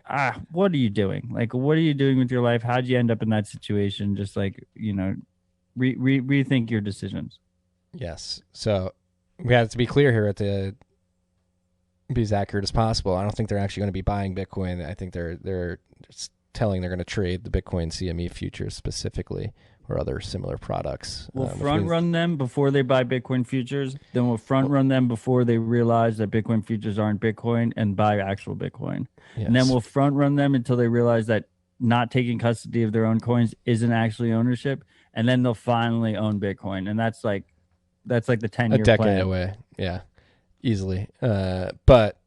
[SPEAKER 7] what are you doing? Like, what are you doing with your life? How'd you end up in that situation? Just like, rethink your decisions.
[SPEAKER 1] Yes. So we have to be clear here be as accurate as possible. I don't think they're actually going to be buying Bitcoin. I think they're telling they're going to trade the Bitcoin CME futures specifically, or other similar products.
[SPEAKER 7] We'll front run them before they buy Bitcoin futures. Then we'll front run them before they realize that Bitcoin futures aren't Bitcoin and buy actual Bitcoin.
[SPEAKER 1] Yes.
[SPEAKER 7] And then we'll front run them until they realize that not taking custody of their own coins isn't actually ownership. And then they'll finally own Bitcoin. And that's like the 10-year
[SPEAKER 1] a decade
[SPEAKER 7] plan.
[SPEAKER 1] away. Yeah, easily. But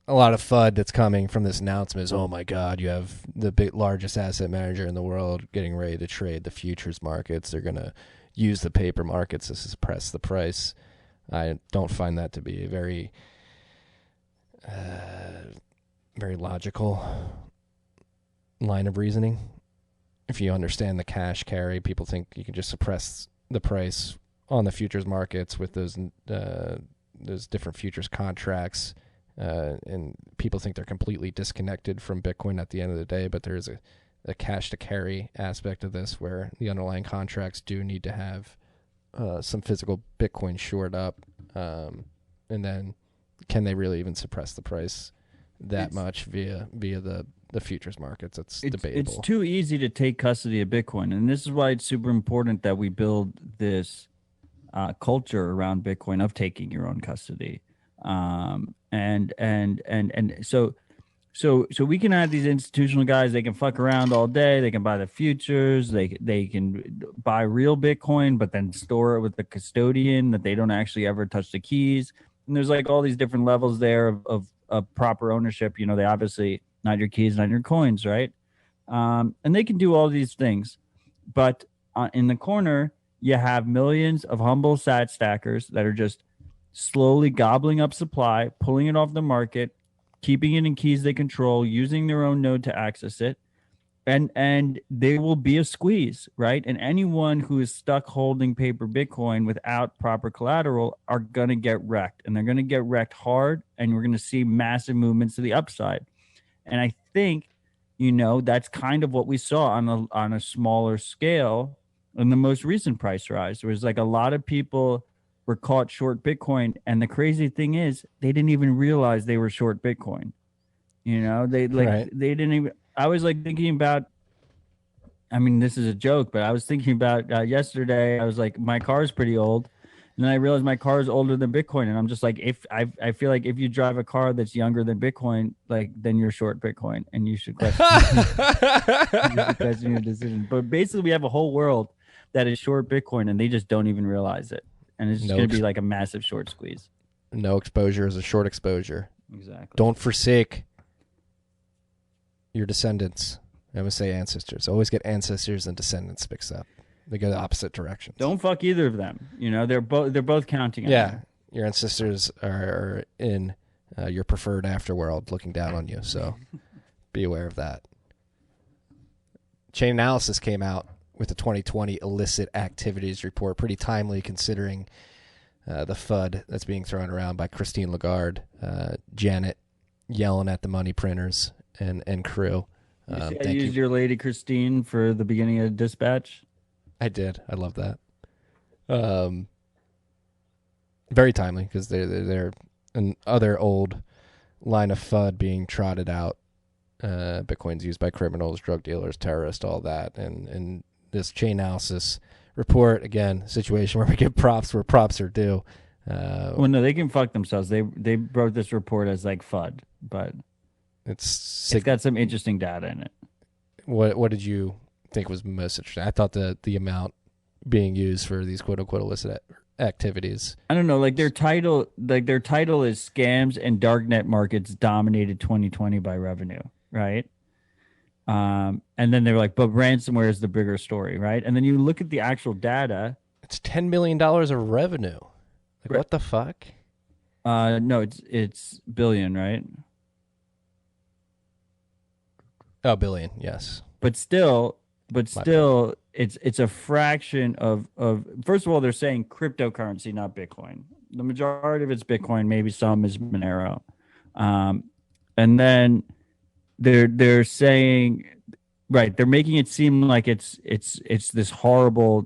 [SPEAKER 1] a lot of FUD that's coming from this announcement is, oh my God, you have the largest asset manager in the world getting ready to trade the futures markets. They're going to use the paper markets to suppress the price. I don't find that to be a very, very logical line of reasoning. If you understand the cash carry, people think you can just suppress the price on the futures markets with those different futures contracts. And people think they're completely disconnected from Bitcoin at the end of the day, but there's a cash to carry aspect of this where the underlying contracts do need to have some physical Bitcoin shored up. And then can they really even suppress the price that much via the futures markets? It's debatable.
[SPEAKER 7] It's too easy to take custody of Bitcoin. And this is why it's super important that we build this culture around Bitcoin of taking your own custody. And so we can have these institutional guys. They can fuck around all day. They can buy the futures. They can buy real Bitcoin, but then store it with the custodian that they don't actually ever touch the keys. And there's like all these different levels there of proper ownership. You know, they obviously not your keys, not your coins, right? And they can do all these things, but in the corner you have millions of humble sat stackers that are just slowly gobbling up supply, pulling it off the market, keeping it in keys they control, using their own node to access it. And there will be a squeeze, right? And anyone who is stuck holding paper Bitcoin without proper collateral are going to get wrecked. And they're going to get wrecked hard. And we're going to see massive movements to the upside. And I think, you know, that's kind of what we saw on a smaller scale in the most recent price rise. There was like a lot of people were caught short Bitcoin, and the crazy thing is they didn't even realize they were short Bitcoin. You know, they didn't even. I was like thinking about. I mean, this is a joke, but I was thinking about yesterday. I was like, my car's pretty old, and then I realized my car is older than Bitcoin, and I'm just like, if I feel like if you drive a car that's younger than Bitcoin, like then you're short Bitcoin, and you should question, question your decision. But basically, we have a whole world that is short Bitcoin, and they just don't even realize it. And it's just going to be like a massive short squeeze.
[SPEAKER 1] No exposure is a short exposure.
[SPEAKER 7] Exactly.
[SPEAKER 1] Don't forsake your descendants. I would say ancestors. Always get ancestors and descendants mixed up. They go the opposite directions.
[SPEAKER 7] Don't fuck either of them. You know, they're both counting on you.
[SPEAKER 1] Your ancestors are in your preferred afterworld looking down on you. So be aware of that. Chain Analysis came out with the 2020 illicit activities report, pretty timely considering the FUD that's being thrown around by Christine Lagarde, Janet yelling at the money printers and crew.
[SPEAKER 7] I used your lady Christine for the beginning of Dispatch.
[SPEAKER 1] I did. I love that. Very timely because they're another old line of FUD being trotted out. Bitcoin's used by criminals, drug dealers, terrorists, all that, and this Chain Analysis report, again, situation where we give props where props are due.
[SPEAKER 7] Well, no, they can fuck themselves. They wrote this report as like FUD, but it's got some interesting data in it.
[SPEAKER 1] What did you think was most interesting? I thought the amount being used for these quote unquote illicit activities.
[SPEAKER 7] I don't know, like their title is Scams and Darknet Markets Dominated 2020 by Revenue, right? And then they were like, but ransomware is the bigger story, right? And then you look at the actual data.
[SPEAKER 1] It's $10 million of revenue. Like, what the fuck?
[SPEAKER 7] No, it's billion, right?
[SPEAKER 1] Oh, billion, yes.
[SPEAKER 7] But still, it's a fraction of. First of all, they're saying cryptocurrency, not Bitcoin. The majority of it's Bitcoin, maybe some is Monero, and then they're saying, right, they're making it seem like it's this horrible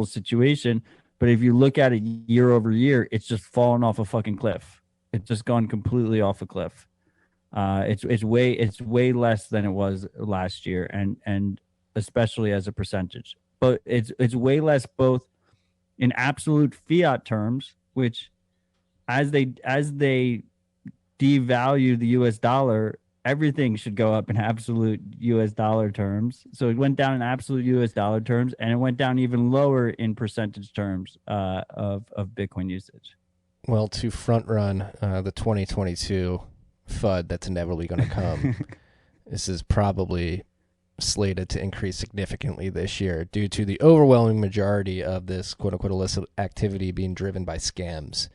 [SPEAKER 7] situation. But if you look at it year over year, it's just fallen off a fucking cliff. It's just gone completely off a cliff. It's way less than it was last year, and especially as a percentage. but it's way less both in absolute fiat terms, which as they devalue the US dollar, everything should go up in absolute US dollar terms. So it went down in absolute US dollar terms, and it went down even lower in percentage terms of Bitcoin usage.
[SPEAKER 1] Well, to front run the 2022 FUD that's inevitably going to come, this is probably slated to increase significantly this year due to the overwhelming majority of this quote-unquote illicit activity being driven by scams.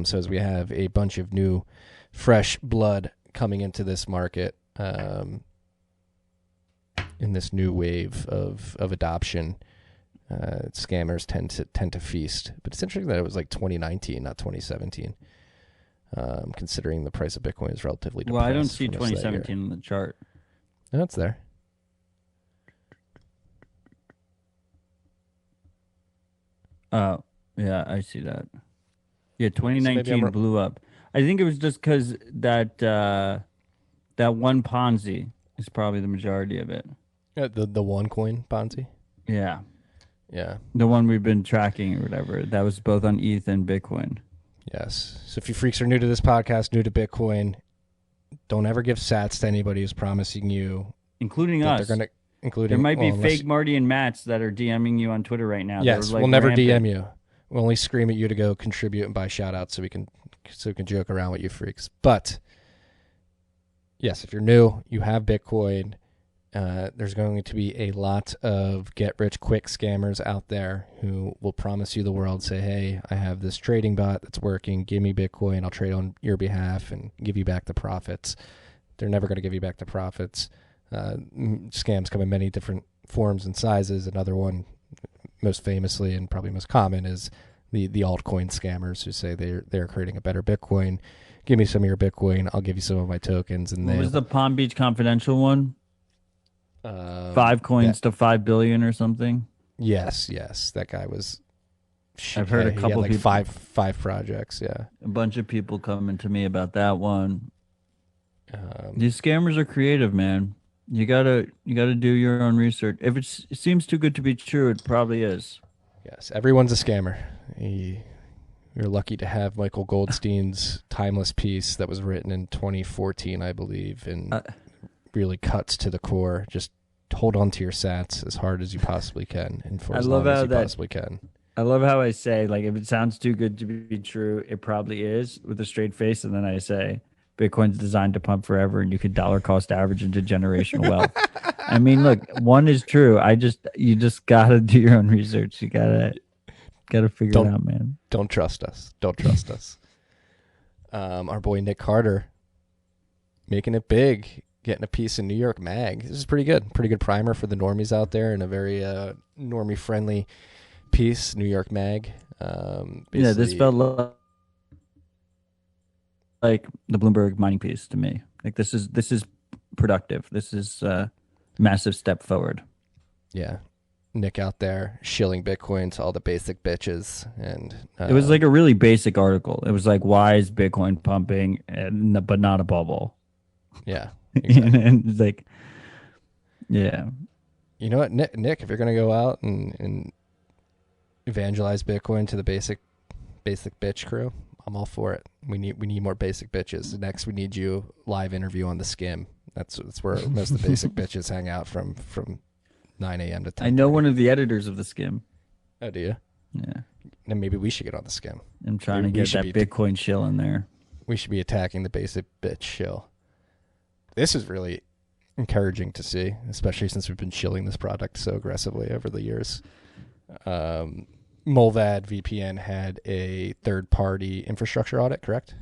[SPEAKER 1] So as we have a bunch of new, fresh blood coming into this market in this new wave of adoption, scammers tend to feast. But it's interesting that it was like 2019, not 2017, considering the price of Bitcoin is relatively depressed.
[SPEAKER 7] Well, I don't see 2017 on the chart.
[SPEAKER 1] No, it's there.
[SPEAKER 7] Oh, yeah, I see that. Yeah, 2019 blew up. I think it was just because that one Ponzi is probably the majority of it.
[SPEAKER 1] Yeah, the one coin Ponzi.
[SPEAKER 7] Yeah.
[SPEAKER 1] Yeah.
[SPEAKER 7] The one we've been tracking or whatever. That was both on ETH and Bitcoin.
[SPEAKER 1] Yes. So if you freaks are new to this podcast, new to Bitcoin, don't ever give sats to anybody who's promising you,
[SPEAKER 7] including us.
[SPEAKER 1] They're gonna,
[SPEAKER 7] there might be fake Marty and Matts that are DMing you on Twitter right now.
[SPEAKER 1] Yes,
[SPEAKER 7] like
[SPEAKER 1] we'll never
[SPEAKER 7] rampant.
[SPEAKER 1] DM you. We'll only scream at you to go contribute and buy shout outs so we can joke around with you freaks. But yes, if you're new, you have Bitcoin, there's going to be a lot of get-rich-quick scammers out there who will promise you the world, say, hey, I have this trading bot that's working, give me Bitcoin, I'll trade on your behalf and give you back the profits. They're never going to give you back the profits. Scams come in many different forms and sizes. Another one, most famously and probably most common, is the altcoin scammers who say they're creating a better Bitcoin. Give me some of your Bitcoin, I'll give you some of my tokens. And
[SPEAKER 7] what was the Palm Beach Confidential one? 5 coins to 5 billion or something.
[SPEAKER 1] Yes, that guy was.
[SPEAKER 7] I've heard a couple
[SPEAKER 1] like
[SPEAKER 7] people,
[SPEAKER 1] five projects. Yeah,
[SPEAKER 7] a bunch of people coming to me about that one. These scammers are creative, man. You gotta do your own research. If it seems too good to be true, it probably is.
[SPEAKER 1] Yes, everyone's a scammer. You're lucky to have Michael Goldstein's timeless piece that was written in 2014, I believe, and really cuts to the core. Just hold on to your sats as hard as you possibly can, and for as long as you possibly can.
[SPEAKER 7] I love how I say, like, if it sounds too good to be true, it probably is, with a straight face, and then I say, Bitcoin's designed to pump forever, and you could dollar cost average into generational wealth. I mean, look, one is true. You just gotta do your own research. You gotta figure it out, man.
[SPEAKER 1] Don't trust us. Don't trust us. Our boy Nick Carter making it big, getting a piece in New York Mag. This is pretty good. Pretty good primer for the normies out there, and a very normie friendly piece, New York Mag.
[SPEAKER 7] Yeah, this felt like the Bloomberg mining piece to me. Like this is productive. This is a massive step forward.
[SPEAKER 1] Yeah. Nick out there shilling Bitcoin to all the basic bitches, and
[SPEAKER 7] it was like a really basic article. It was like, why is Bitcoin pumping, but not a bubble?
[SPEAKER 1] Yeah, exactly.
[SPEAKER 7] And it's like, yeah.
[SPEAKER 1] You know what, Nick, if you're gonna go out and evangelize Bitcoin to the basic bitch crew, I'm all for it. We need more basic bitches. Next, we need you live interview on the Skim. That's where most of the basic bitches hang out from 9 a.m. to 10.
[SPEAKER 7] I know one of the editors of the Skim.
[SPEAKER 1] Oh, do you?
[SPEAKER 7] Yeah.
[SPEAKER 1] Then maybe we should get on the Skim.
[SPEAKER 7] I'm trying to get that Bitcoin shill in there.
[SPEAKER 1] We should be attacking the basic bitch shill. This is really encouraging to see, especially since we've been shilling this product so aggressively over the years. Molvad VPN had a third-party infrastructure audit, correct?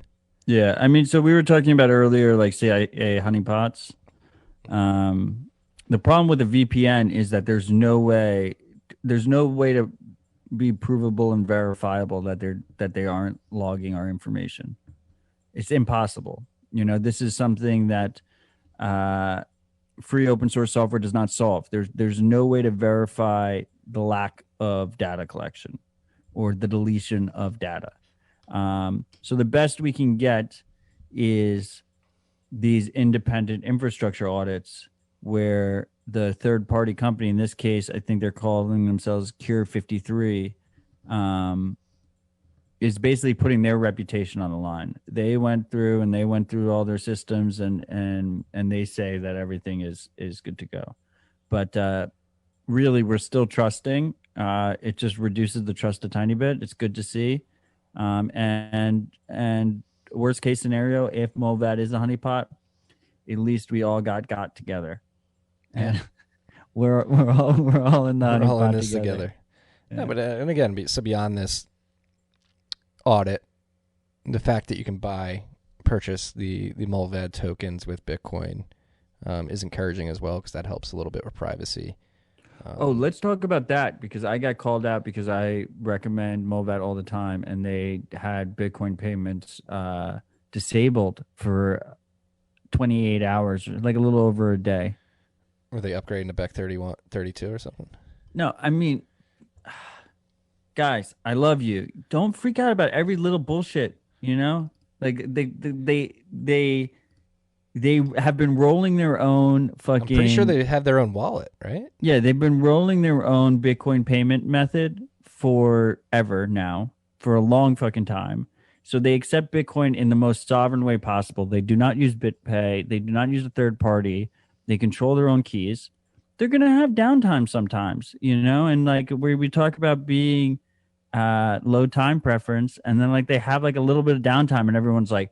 [SPEAKER 7] Yeah, I mean, so we were talking about earlier, like CIA honeypots. The problem with the VPN is that there's no way to be provable and verifiable that they aren't logging our information. It's impossible. You know, this is something that free open source software does not solve. There's no way to verify the lack of data collection or the deletion of data. So the best we can get is these independent infrastructure audits where the third party company, in this case, I think they're calling themselves Cure 53, is basically putting their reputation on the line. They went through all their systems and they say that everything is good to go. But really, we're still trusting. It just reduces the trust a tiny bit. It's good to see. And worst case scenario, if Mulvad is a honeypot, at least we all got together, and we're all in the
[SPEAKER 1] We're all in
[SPEAKER 7] honeypot
[SPEAKER 1] this together. Yeah, but and again, so beyond this audit, the fact that you can purchase the Mulvad tokens with Bitcoin is encouraging as well, because that helps a little bit with privacy.
[SPEAKER 7] Let's talk about that, because I got called out because I recommend Mulvad all the time, and they had Bitcoin payments disabled for 28 hours, like a little over a day.
[SPEAKER 1] Were they upgrading to Beck 32 or something?
[SPEAKER 7] No, I mean, guys, I love you. Don't freak out about every little bullshit, you know? Like they have been rolling their own fucking...
[SPEAKER 1] I'm pretty sure they have their own wallet, right?
[SPEAKER 7] Yeah, they've been rolling their own Bitcoin payment method forever now, for a long fucking time. So they accept Bitcoin in the most sovereign way possible. They do not use BitPay. They do not use a third party. They control their own keys. They're going to have downtime sometimes, you know? And like where we talk about being low time preference, and then like they have like a little bit of downtime and everyone's like,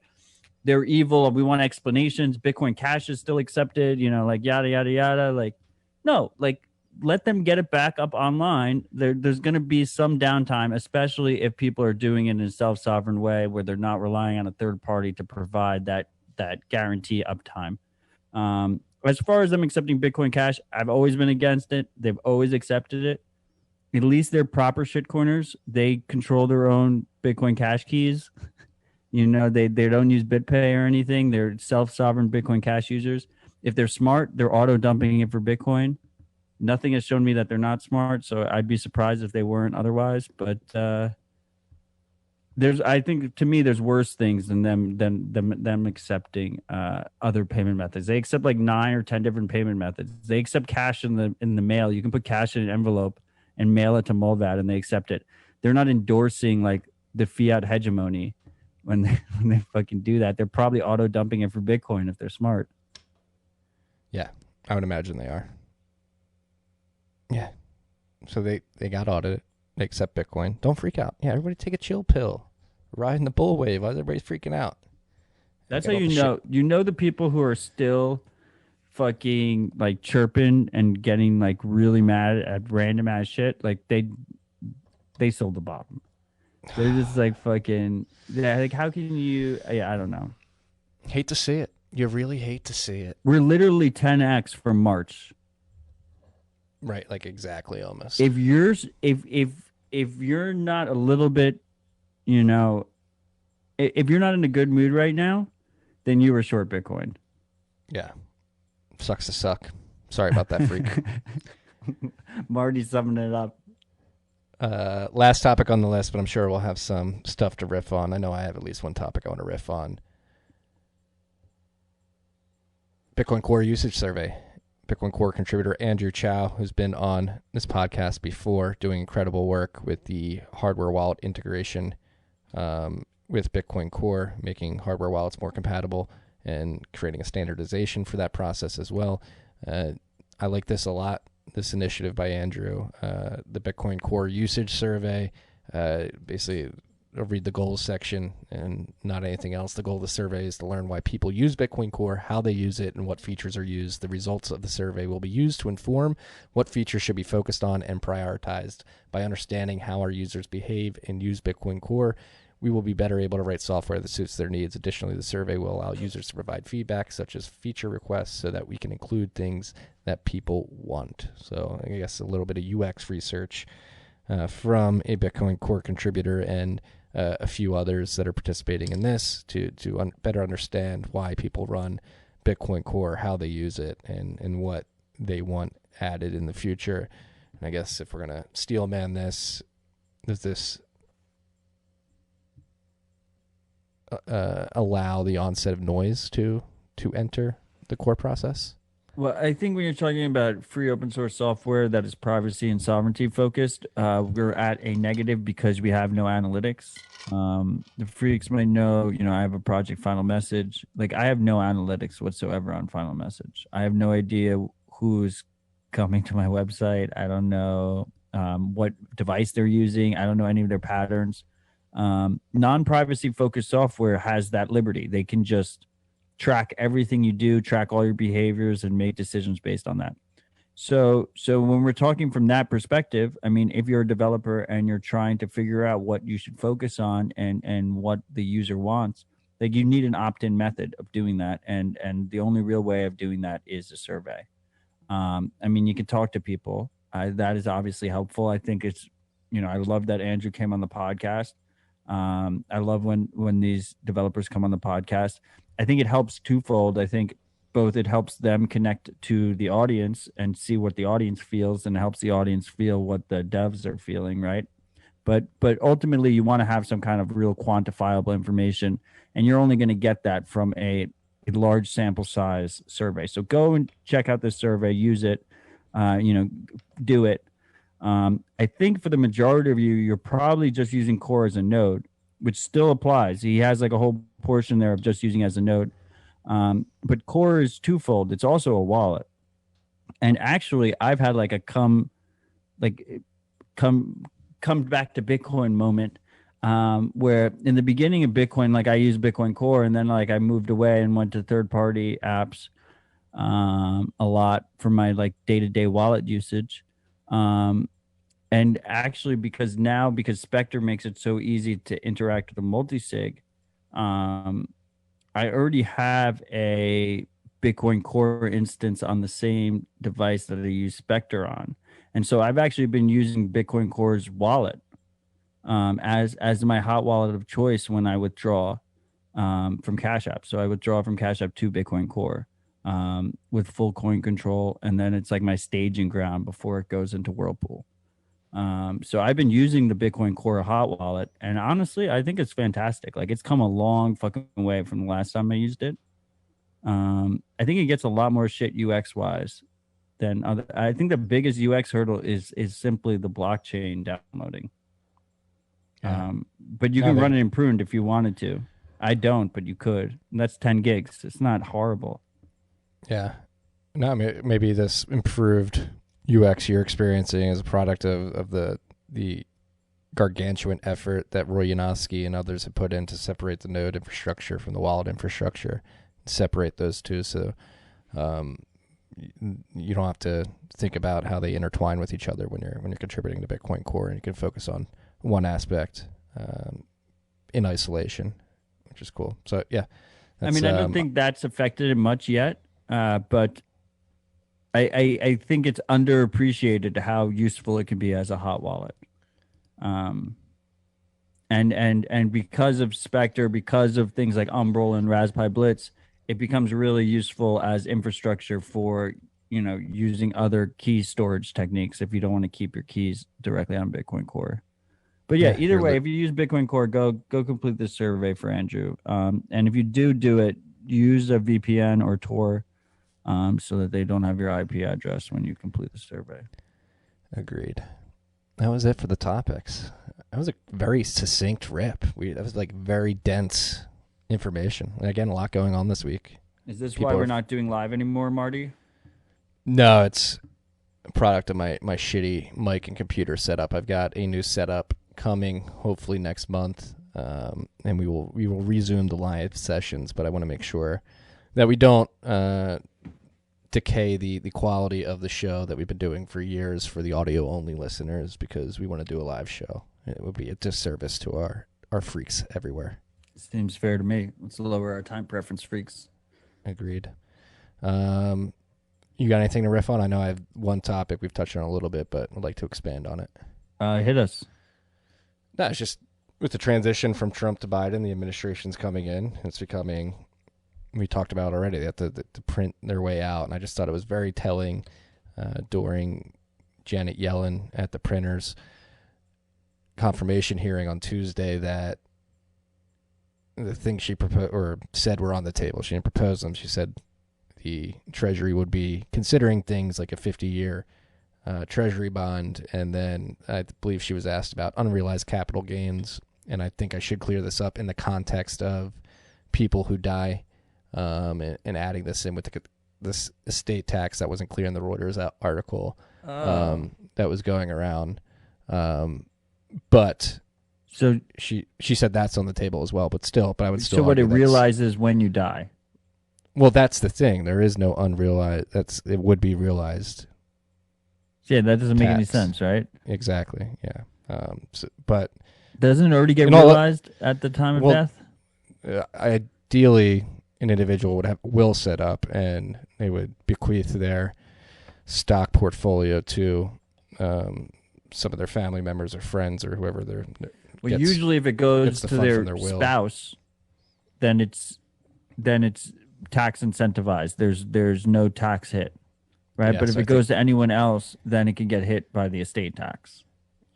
[SPEAKER 7] they're evil. We want explanations. Bitcoin Cash is still accepted, you know, like yada, yada, yada. Like, no, like let them get it back up online. There's going to be some downtime, especially if people are doing it in a self-sovereign way where they're not relying on a third party to provide that guarantee uptime. As far as them accepting Bitcoin Cash, I've always been against it. They've always accepted it. At least they're proper shitcoiners. They control their own Bitcoin Cash keys. You know, they don't use BitPay or anything. They're self-sovereign Bitcoin Cash users. If they're smart, they're auto-dumping it for Bitcoin. Nothing has shown me that they're not smart, so I'd be surprised if they weren't otherwise. But I think to me, there's worse things than them accepting other payment methods. They accept like 9 or 10 different payment methods. They accept cash in the mail. You can put cash in an envelope and mail it to Mulvad, and they accept it. They're not endorsing like the fiat hegemony when they fucking do that. They're probably auto dumping it for Bitcoin if they're smart.
[SPEAKER 1] Yeah, I would imagine they are. Yeah. So they got audited. They accept Bitcoin. Don't freak out. Yeah, everybody take a chill pill. Riding the bull wave. Why is everybody freaking out?
[SPEAKER 7] That's how you know. You know the people who are still fucking like chirping and getting like really mad at random ass shit. Like they sold the bottom. They're just like fucking... Yeah, like how can you... Yeah, I don't know.
[SPEAKER 1] Hate to see it. You really hate to see it.
[SPEAKER 7] We're literally 10x from March.
[SPEAKER 1] Right, like exactly almost.
[SPEAKER 7] If you're not a little bit, you know, if you're not in a good mood right now, then you were short Bitcoin.
[SPEAKER 1] Yeah. Sucks to suck. Sorry about that, freak.
[SPEAKER 7] Marty summing it up.
[SPEAKER 1] Last topic on the list, but I'm sure we'll have some stuff to riff on. I know I have at least one topic I want to riff on. Bitcoin Core usage survey. Bitcoin Core contributor Andrew Chow, who's been on this podcast before, doing incredible work with the hardware wallet integration with Bitcoin Core, making hardware wallets more compatible and creating a standardization for that process as well. I like this a lot, this initiative by Andrew. The Bitcoin Core usage survey, basically I'll read the goals section and not anything else. The goal of the survey is to learn why people use Bitcoin Core, how they use it, and what features are used. The results of the survey will be used to inform what features should be focused on and prioritized. By understanding how our users behave and use Bitcoin Core, we will be better able to write software that suits their needs. Additionally, the survey will allow users to provide feedback, such as feature requests, so that we can include things that people want. So I guess a little bit of UX research from a Bitcoin Core contributor and a few others that are participating in this to better understand why people run Bitcoin Core, how they use it, and what they want added in the future. And I guess if we're going to steel man this, does this allow the onset of noise to enter the core process?
[SPEAKER 7] Well, I think when you're talking about free open source software that is privacy and sovereignty focused, we're at a negative because we have no analytics. The freaks might know, I have a project Final Message. Like, I have no analytics whatsoever on Final Message. I have no idea who's coming to my website. I don't know what device they're using. I don't know any of their patterns. Non-privacy focused software has that liberty. They can just track everything you do, track all your behaviors, and make decisions based on that. So when we're talking from that perspective, I mean, if you're a developer and you're trying to figure out what you should focus on and what the user wants, like, you need an opt-in method of doing that, and the only real way of doing that is a survey. I mean, you can talk to people. That is obviously helpful. I think it's, I love that Andrew came on the podcast. I love when these developers come on the podcast. I think it helps twofold. I think both it helps them connect to the audience and see what the audience feels, and helps the audience feel what the devs are feeling, right? But ultimately, you want to have some kind of real quantifiable information, and you're only going to get that from a large sample size survey. So go and check out this survey, use it, do it. I think for the majority of you, you're probably just using Core as a node, which still applies. He has like a whole portion there of just using as a node. But Core is twofold. It's also a wallet. And actually, I've had like a come back to Bitcoin moment, where in the beginning of Bitcoin, like, I used Bitcoin Core, and then like I moved away and went to third-party apps a lot for my like day-to-day wallet usage. And actually, because Spectre makes it so easy to interact with a multi-sig, I already have a Bitcoin Core instance on the same device that I use Spectre on. And so I've actually been using Bitcoin Core's wallet as my hot wallet of choice when I withdraw from Cash App. So I withdraw from Cash App to Bitcoin Core with full coin control. And then it's like my staging ground before it goes into Whirlpool. So I've been using the Bitcoin Core hot wallet, and honestly, I think it's fantastic. Like, it's come a long fucking way from the last time I used it. I think it gets a lot more shit UX wise than other. I think the biggest UX hurdle is simply the blockchain downloading.
[SPEAKER 1] Yeah.
[SPEAKER 7] But you can run it in pruned if you wanted to. I don't, but you could. And that's 10 gigs. It's not horrible.
[SPEAKER 1] Yeah. No, maybe this improved UX you're experiencing as a product of the gargantuan effort that Roy Yanofsky and others have put in to separate the node infrastructure from the wallet infrastructure, separate those two, so you don't have to think about how they intertwine with each other when you're contributing to Bitcoin Core, and you can focus on one aspect in isolation, which is cool. So yeah,
[SPEAKER 7] I mean, I don't think that's affected it much yet, but I think it's underappreciated how useful it can be as a hot wallet. And because of Spectre, because of things like Umbrel and Raspberry Blitz, it becomes really useful as infrastructure for, using other key storage techniques if you don't want to keep your keys directly on Bitcoin Core. But yeah, either way, if you use Bitcoin Core, go complete this survey for Andrew. And if you do it, use a VPN or Tor, so that they don't have your IP address when you complete the survey.
[SPEAKER 1] Agreed. That was it for the topics. That was a very succinct rip. That was like very dense information. And again, a lot going on this week.
[SPEAKER 7] Is this why we're not doing live anymore, Marty?
[SPEAKER 1] No, it's a product of my shitty mic and computer setup. I've got a new setup coming hopefully next month, and we will resume the live sessions, but I want to make sure that we don't decay the quality of the show that we've been doing for years for the audio only listeners, because we want to do a live show. It would be a disservice to our freaks everywhere.
[SPEAKER 7] Seems fair to me. Let's lower our time preference, freaks.
[SPEAKER 1] Agreed. You got anything to riff on? I know I have one topic we've touched on a little bit, but I'd like to expand on it.
[SPEAKER 7] Hit us.
[SPEAKER 1] No, it's just with the transition from Trump to Biden, the administration's coming in. It's becoming, we talked about already, they have to print their way out. And I just thought it was very telling during Janet Yellen at the printer's confirmation hearing on Tuesday that the things she proposed or said were on the table. She didn't propose them. She said the Treasury would be considering things like a 50-year Treasury bond, and then I believe she was asked about unrealized capital gains, and I think I should clear this up in the context of people who die, and adding this in with this estate tax that wasn't clear in the Reuters article that was going around. But
[SPEAKER 7] so
[SPEAKER 1] she said that's on the table as well, but I would still.
[SPEAKER 7] So what it
[SPEAKER 1] argue
[SPEAKER 7] realizes when you die.
[SPEAKER 1] Well, that's the thing. There is no unrealized. It would be realized.
[SPEAKER 7] Yeah, that doesn't make any
[SPEAKER 1] tax.
[SPEAKER 7] sense, right?
[SPEAKER 1] Exactly. Yeah. But
[SPEAKER 7] doesn't it already get realized at the time of death?
[SPEAKER 1] Ideally, an individual would have will set up, and they would bequeath their stock portfolio to some of their family members or friends or whoever they're.
[SPEAKER 7] Well, usually if it goes to their spouse, then it's tax incentivized. There's no tax hit, right?
[SPEAKER 1] Yeah,
[SPEAKER 7] but if it goes to anyone else, then it can get hit by the estate tax.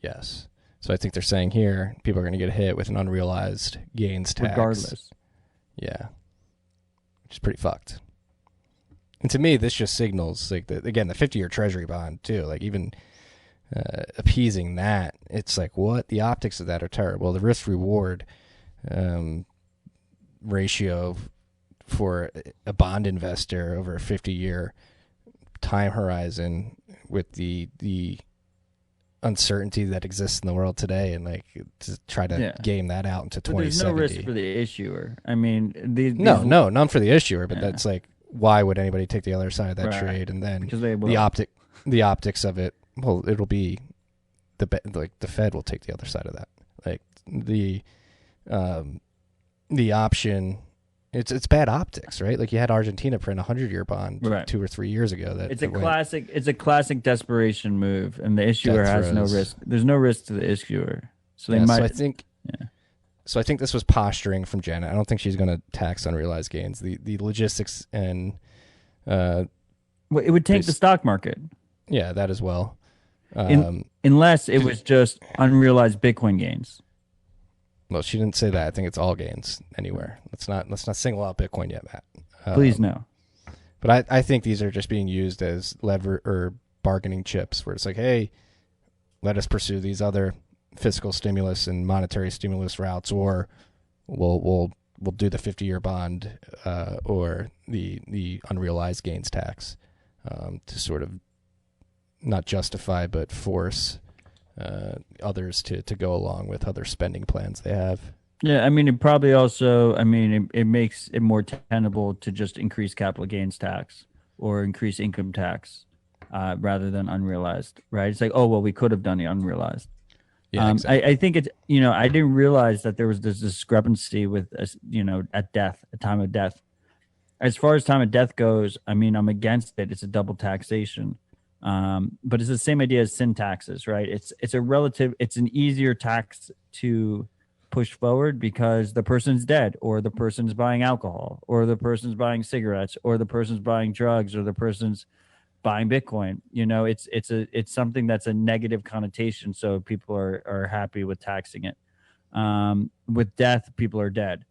[SPEAKER 1] Yes. So I think they're saying here people are going to get hit with an unrealized gains tax.
[SPEAKER 7] Regardless.
[SPEAKER 1] Yeah. Which is pretty fucked. And to me, this just signals, like, the 50-year Treasury bond, too. Like, even appeasing that, it's like, what? The optics of that are terrible. The risk-reward ratio for a bond investor over a 50-year time horizon with the uncertainty that exists in the world today, and like to try to game that out into 2070.
[SPEAKER 7] There's no risk for the issuer. I mean,
[SPEAKER 1] none for the issuer, but that's like, why would anybody take the other side of that trade? And then
[SPEAKER 7] because they will.
[SPEAKER 1] the optics of it, well, it'll be the Fed will take the other side of that. Like the option, it's bad optics, right? Like you had Argentina print a 100-year bond 2 or 3 years ago. It's
[SPEAKER 7] a classic desperation move, and the issuer has no risk. There's no risk to the issuer, so they might.
[SPEAKER 1] So I think this was posturing from Janet. I don't think she's going to tax unrealized gains. The logistics and
[SPEAKER 7] it would tank the stock market.
[SPEAKER 1] Yeah, that as well.
[SPEAKER 7] Unless it was just unrealized Bitcoin gains.
[SPEAKER 1] Well, she didn't say that. I think it's all gains anywhere. Let's not single out Bitcoin yet, Matt.
[SPEAKER 7] Please no.
[SPEAKER 1] But I think these are just being used as lever or bargaining chips, where it's like, hey, let us pursue these other fiscal stimulus and monetary stimulus routes, or we'll do the 50-year bond or the unrealized gains tax to sort of not justify but force others to go along with other spending plans they have.
[SPEAKER 7] Yeah, I mean, it probably also, it makes it more tenable to just increase capital gains tax or increase income tax rather than unrealized, right? It's like, oh, well, we could have done the unrealized.
[SPEAKER 1] Yeah, exactly.
[SPEAKER 7] I think it's, I didn't realize that there was this discrepancy with, at time of death. As far as time of death goes, I'm against it. It's a double taxation. But it's the same idea as sin taxes, right? It's an easier tax to push forward because the person's dead, or the person's buying alcohol, or the person's buying cigarettes, or the person's buying drugs, or the person's buying Bitcoin. It's something that's a negative connotation, so people are happy with taxing it. With death, people are dead,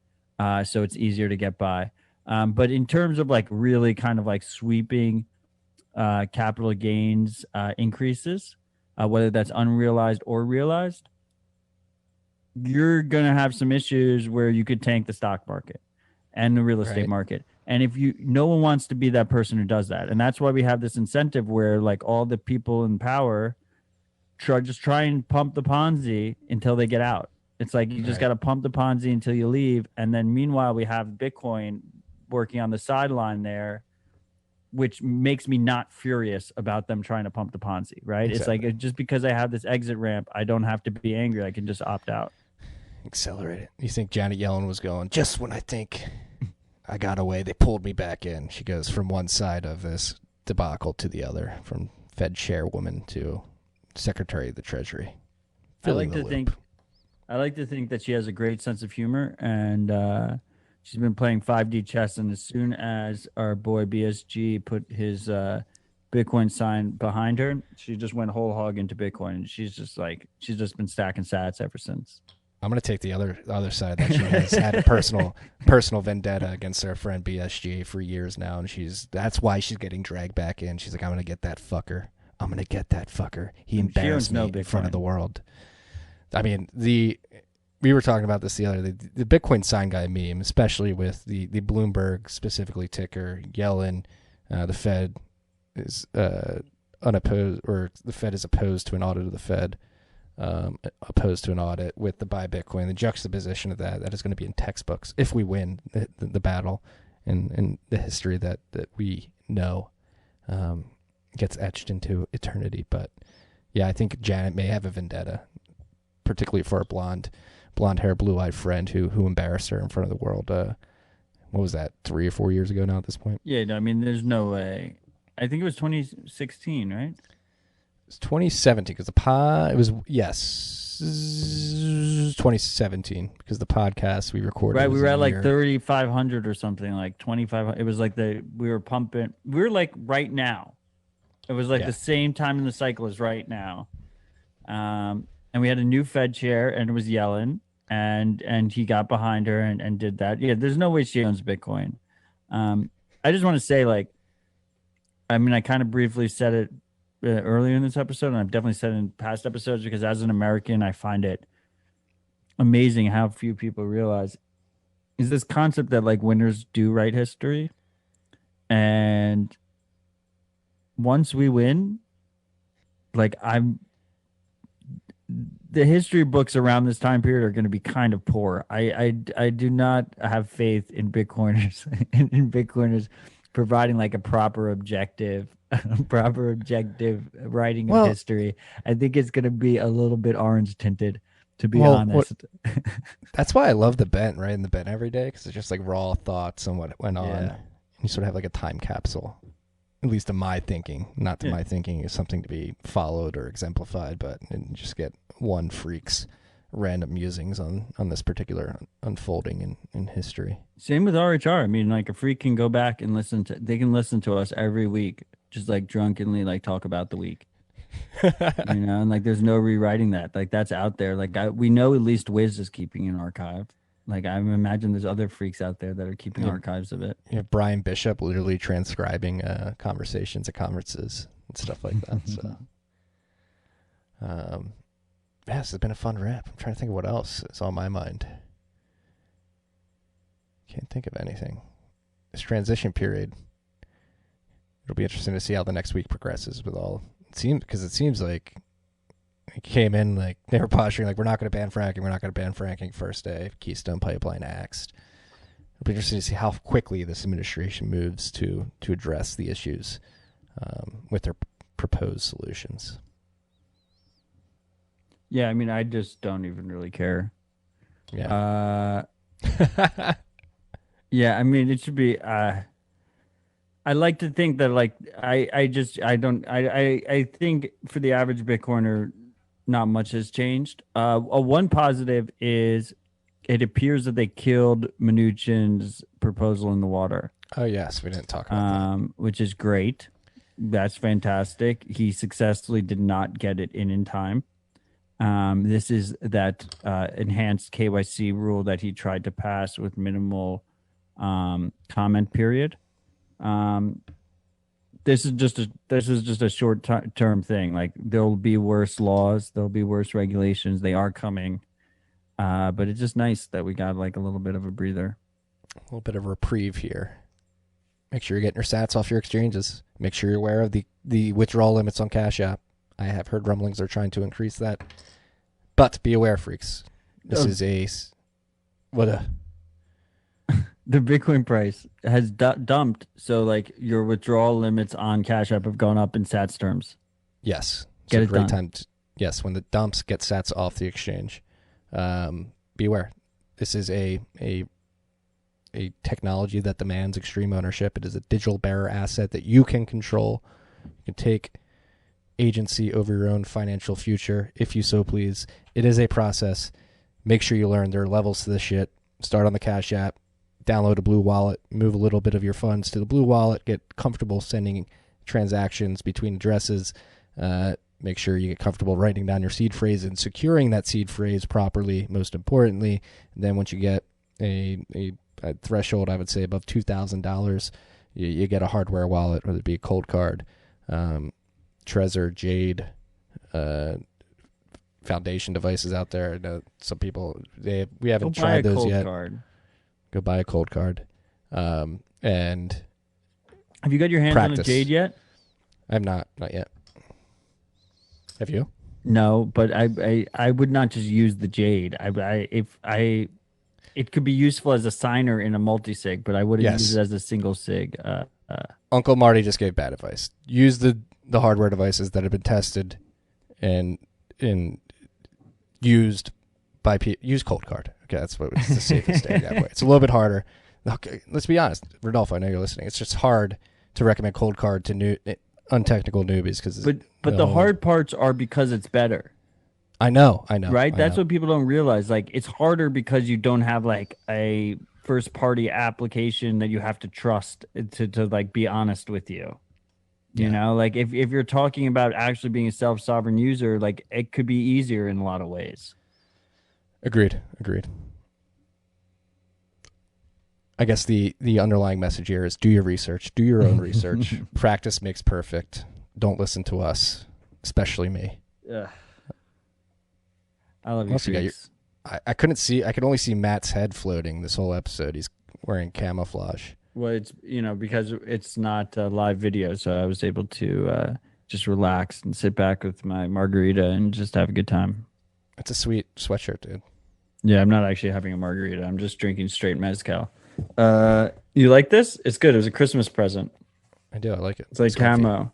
[SPEAKER 7] so it's easier to get by. But in terms of like really kind of like sweeping capital gains increases, whether that's unrealized or realized, you're going to have some issues where you could tank the stock market and the real estate market. And no one wants to be that person who does that. And that's why we have this incentive where like all the people in power try and pump the Ponzi until they get out. It's like you just got to pump the Ponzi until you leave. And then meanwhile, we have Bitcoin working on the sideline there, which makes me not furious about them trying to pump the Ponzi, right? Exactly. It's like, just because I have this exit ramp, I don't have to be angry. I can just opt out.
[SPEAKER 1] Accelerate it. You think Janet Yellen was going, just when I think I got away, they pulled me back in. She goes from one side of this debacle to the other, from Fed chairwoman to Secretary of the Treasury.
[SPEAKER 7] I like to think that she has a great sense of humor, and she's been playing 5D chess, and as soon as our boy BSG put his Bitcoin sign behind her, she just went whole hog into Bitcoin, and she's just been stacking sats ever since.
[SPEAKER 1] I'm gonna take the other side that she has had a personal vendetta against our friend BSG for years now, and that's why she's getting dragged back in. She's like, I'm gonna get that fucker. I'm gonna get that fucker. He embarrassed me in front of the world. I mean, we were talking about this the other day. The Bitcoin sign guy meme, especially with the Bloomberg specifically ticker yelling, the Fed is unopposed, or the Fed is opposed to an audit of the Fed. Opposed to an audit with the buy Bitcoin. The juxtaposition of that is going to be in textbooks if we win the battle, and the history that we know gets etched into eternity. But yeah, I think Janet may have a vendetta, particularly for a blonde hair, blue-eyed friend who embarrassed her in front of the world. What was that, 3 or 4 years ago now at this point?
[SPEAKER 7] Yeah, no, I mean, there's no way. I think it was 2016, right?
[SPEAKER 1] 2017 because it was 2017 because the podcast we recorded,
[SPEAKER 7] right? We were at like 3,500 or something, like 2,500. It was like we were pumping. We were like right now. It was like the same time in the cycle as right now. And we had a new Fed chair, and it was Yellen, and he got behind her and did that. Yeah, there's no way she owns Bitcoin. I just want to say, like, I mean, I kind of briefly said it earlier in this episode, and I've definitely said it in past episodes, because as an American, I find it amazing how few people realize is this concept that like winners do write history, and once we win, like the history books around this time period are going to be kind of poor. I do not have faith in Bitcoiners in Bitcoiners providing like a proper objective writing of history. I think it's going to be a little bit orange tinted, to be honest.
[SPEAKER 1] That's why I love the Bent, right? In the Bent every day, because it's just like raw thoughts on what went on. You sort of have like a time capsule, at least to my thinking. Not to my thinking is something to be followed or exemplified, but and just get one freak's random musings on this particular unfolding in history.
[SPEAKER 7] Same with RHR. I mean, like a freak can go back and listen to us every week, just like drunkenly like talk about the week. And like there's no rewriting that. Like that's out there. Like we know at least Wiz is keeping an archive. Like I imagine there's other freaks out there that are keeping archives of it.
[SPEAKER 1] You have Brian Bishop literally transcribing conversations at conferences and stuff like that. So this has been a fun rap. I'm trying to think of what else is on my mind. Can't think of anything. This transition period. It'll be interesting to see how the next week progresses with all. It seems like it came in like they were posturing like we're not going to ban fracking first day. Keystone Pipeline axed. It'll be interesting to see how quickly this administration moves to address the issues with their proposed solutions.
[SPEAKER 7] Yeah, I mean, I just don't even really care.
[SPEAKER 1] Yeah.
[SPEAKER 7] Yeah, I mean, it should be. I like to think that, like, I think for the average Bitcoiner, not much has changed. One positive is it appears that they killed Mnuchin's proposal in the water.
[SPEAKER 1] Oh yes, we didn't talk about that,
[SPEAKER 7] which is great. That's fantastic. He successfully did not get it in time. This is that enhanced KYC rule that he tried to pass with minimal comment period. This is just a short term thing. Like there'll be worse laws, there'll be worse regulations. They are coming, but it's just nice that we got like a little bit of a breather,
[SPEAKER 1] a little bit of a reprieve here. Make sure you're getting your sats off your exchanges. Make sure you're aware of the withdrawal limits on Cash App. I have heard rumblings are trying to increase that. But be aware, freaks. This is the
[SPEAKER 7] Bitcoin price has dumped. So like your withdrawal limits on Cash App have gone up in Sats terms.
[SPEAKER 1] Yes.
[SPEAKER 7] Get it
[SPEAKER 1] great
[SPEAKER 7] done.
[SPEAKER 1] Time yes, when the dumps get Sats off the exchange. Be aware. This is a technology that demands extreme ownership. It is a digital bearer asset that you can control. You can take agency over your own financial future if you so please. It is a process. Make sure you learn there are levels to this shit. Start on the Cash App, download a Blue Wallet, move a little bit of your funds to the Blue Wallet, get comfortable sending transactions between addresses, Make sure you get comfortable writing down your seed phrase and securing that seed phrase properly, most importantly. And then once you get a threshold, I would say above $2,000, you get a hardware wallet, whether it be a cold card, Trezor, Jade, foundation devices out there. I know some people, we haven't tried those yet. Go buy a cold card. And
[SPEAKER 7] have you got your hands on a Jade yet?
[SPEAKER 1] I'm not yet. Have you?
[SPEAKER 7] No, but I would not just use the Jade. It could be useful as a signer in a multi-sig, but I wouldn't use it as a single sig.
[SPEAKER 1] Uncle Marty just gave bad advice. Use the hardware devices that have been tested and used by use cold card. Okay, that's what it's the safest thing that way. It's a little bit harder. Okay, let's be honest, Rodolfo, I know you're listening. It's just hard to recommend cold card to untechnical newbies because.
[SPEAKER 7] But the hard parts are because it's better.
[SPEAKER 1] I know.
[SPEAKER 7] Right? That's what people don't realize. Like, it's harder because you don't have like a first party application that you have to trust to like be honest with you. You know, like if you're talking about actually being a self-sovereign user, like it could be easier in a lot of ways.
[SPEAKER 1] Agreed. I guess the underlying message here is do your research, do your own research. Practice makes perfect. Don't listen to us, especially me.
[SPEAKER 7] Ugh. I love you.
[SPEAKER 1] I couldn't see. I could only see Matt's head floating this whole episode. He's wearing camouflage.
[SPEAKER 7] Well, it's because it's not live video, so I was able to just relax and sit back with my margarita and just have a good time.
[SPEAKER 1] It's a sweet sweatshirt, dude.
[SPEAKER 7] Yeah, I'm not actually having a margarita. I'm just drinking straight mezcal. You like this? It's good. It was a Christmas present.
[SPEAKER 1] I do. I like it.
[SPEAKER 7] It's like camo.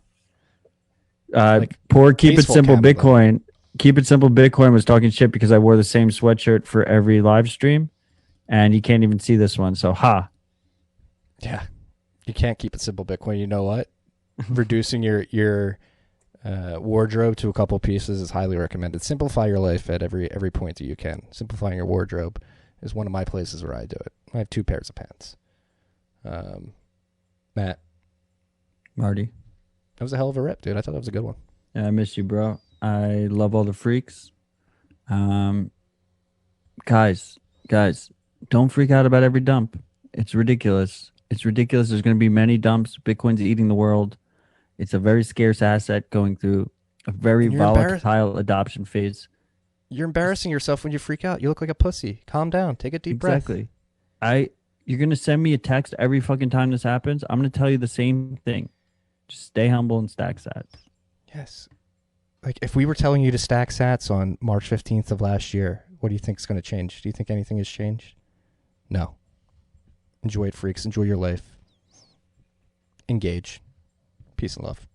[SPEAKER 1] Poor
[SPEAKER 7] Keep It Simple Bitcoin. Keep It Simple Bitcoin was talking shit because I wore the same sweatshirt for every live stream, and you can't even see this one. So,
[SPEAKER 1] Yeah, you can't keep it simple, Bitcoin. You know what? Reducing your wardrobe to a couple pieces is highly recommended. Simplify your life at every point that you can. Simplifying your wardrobe is one of my places where I do it. I have 2 pairs of pants. Matt,
[SPEAKER 7] Marty,
[SPEAKER 1] that was a hell of a rip, dude. I thought that was a good one.
[SPEAKER 7] Yeah, I miss you, bro. I love all the freaks. Guys, don't freak out about every dump. It's ridiculous. There's going to be many dumps. Bitcoin's eating the world. It's a very scarce asset going through a very volatile adoption phase.
[SPEAKER 1] You're embarrassing yourself when you freak out. You look like a pussy. Calm down. Take a deep breath.
[SPEAKER 7] Exactly. You're going to send me a text every fucking time this happens. I'm going to tell you the same thing. Just stay humble and stack sats.
[SPEAKER 1] Yes. Like, if we were telling you to stack sats on March 15th of last year, what do you think is going to change? Do you think anything has changed? No. Enjoy it, freaks. Enjoy your life. Engage. Peace and love.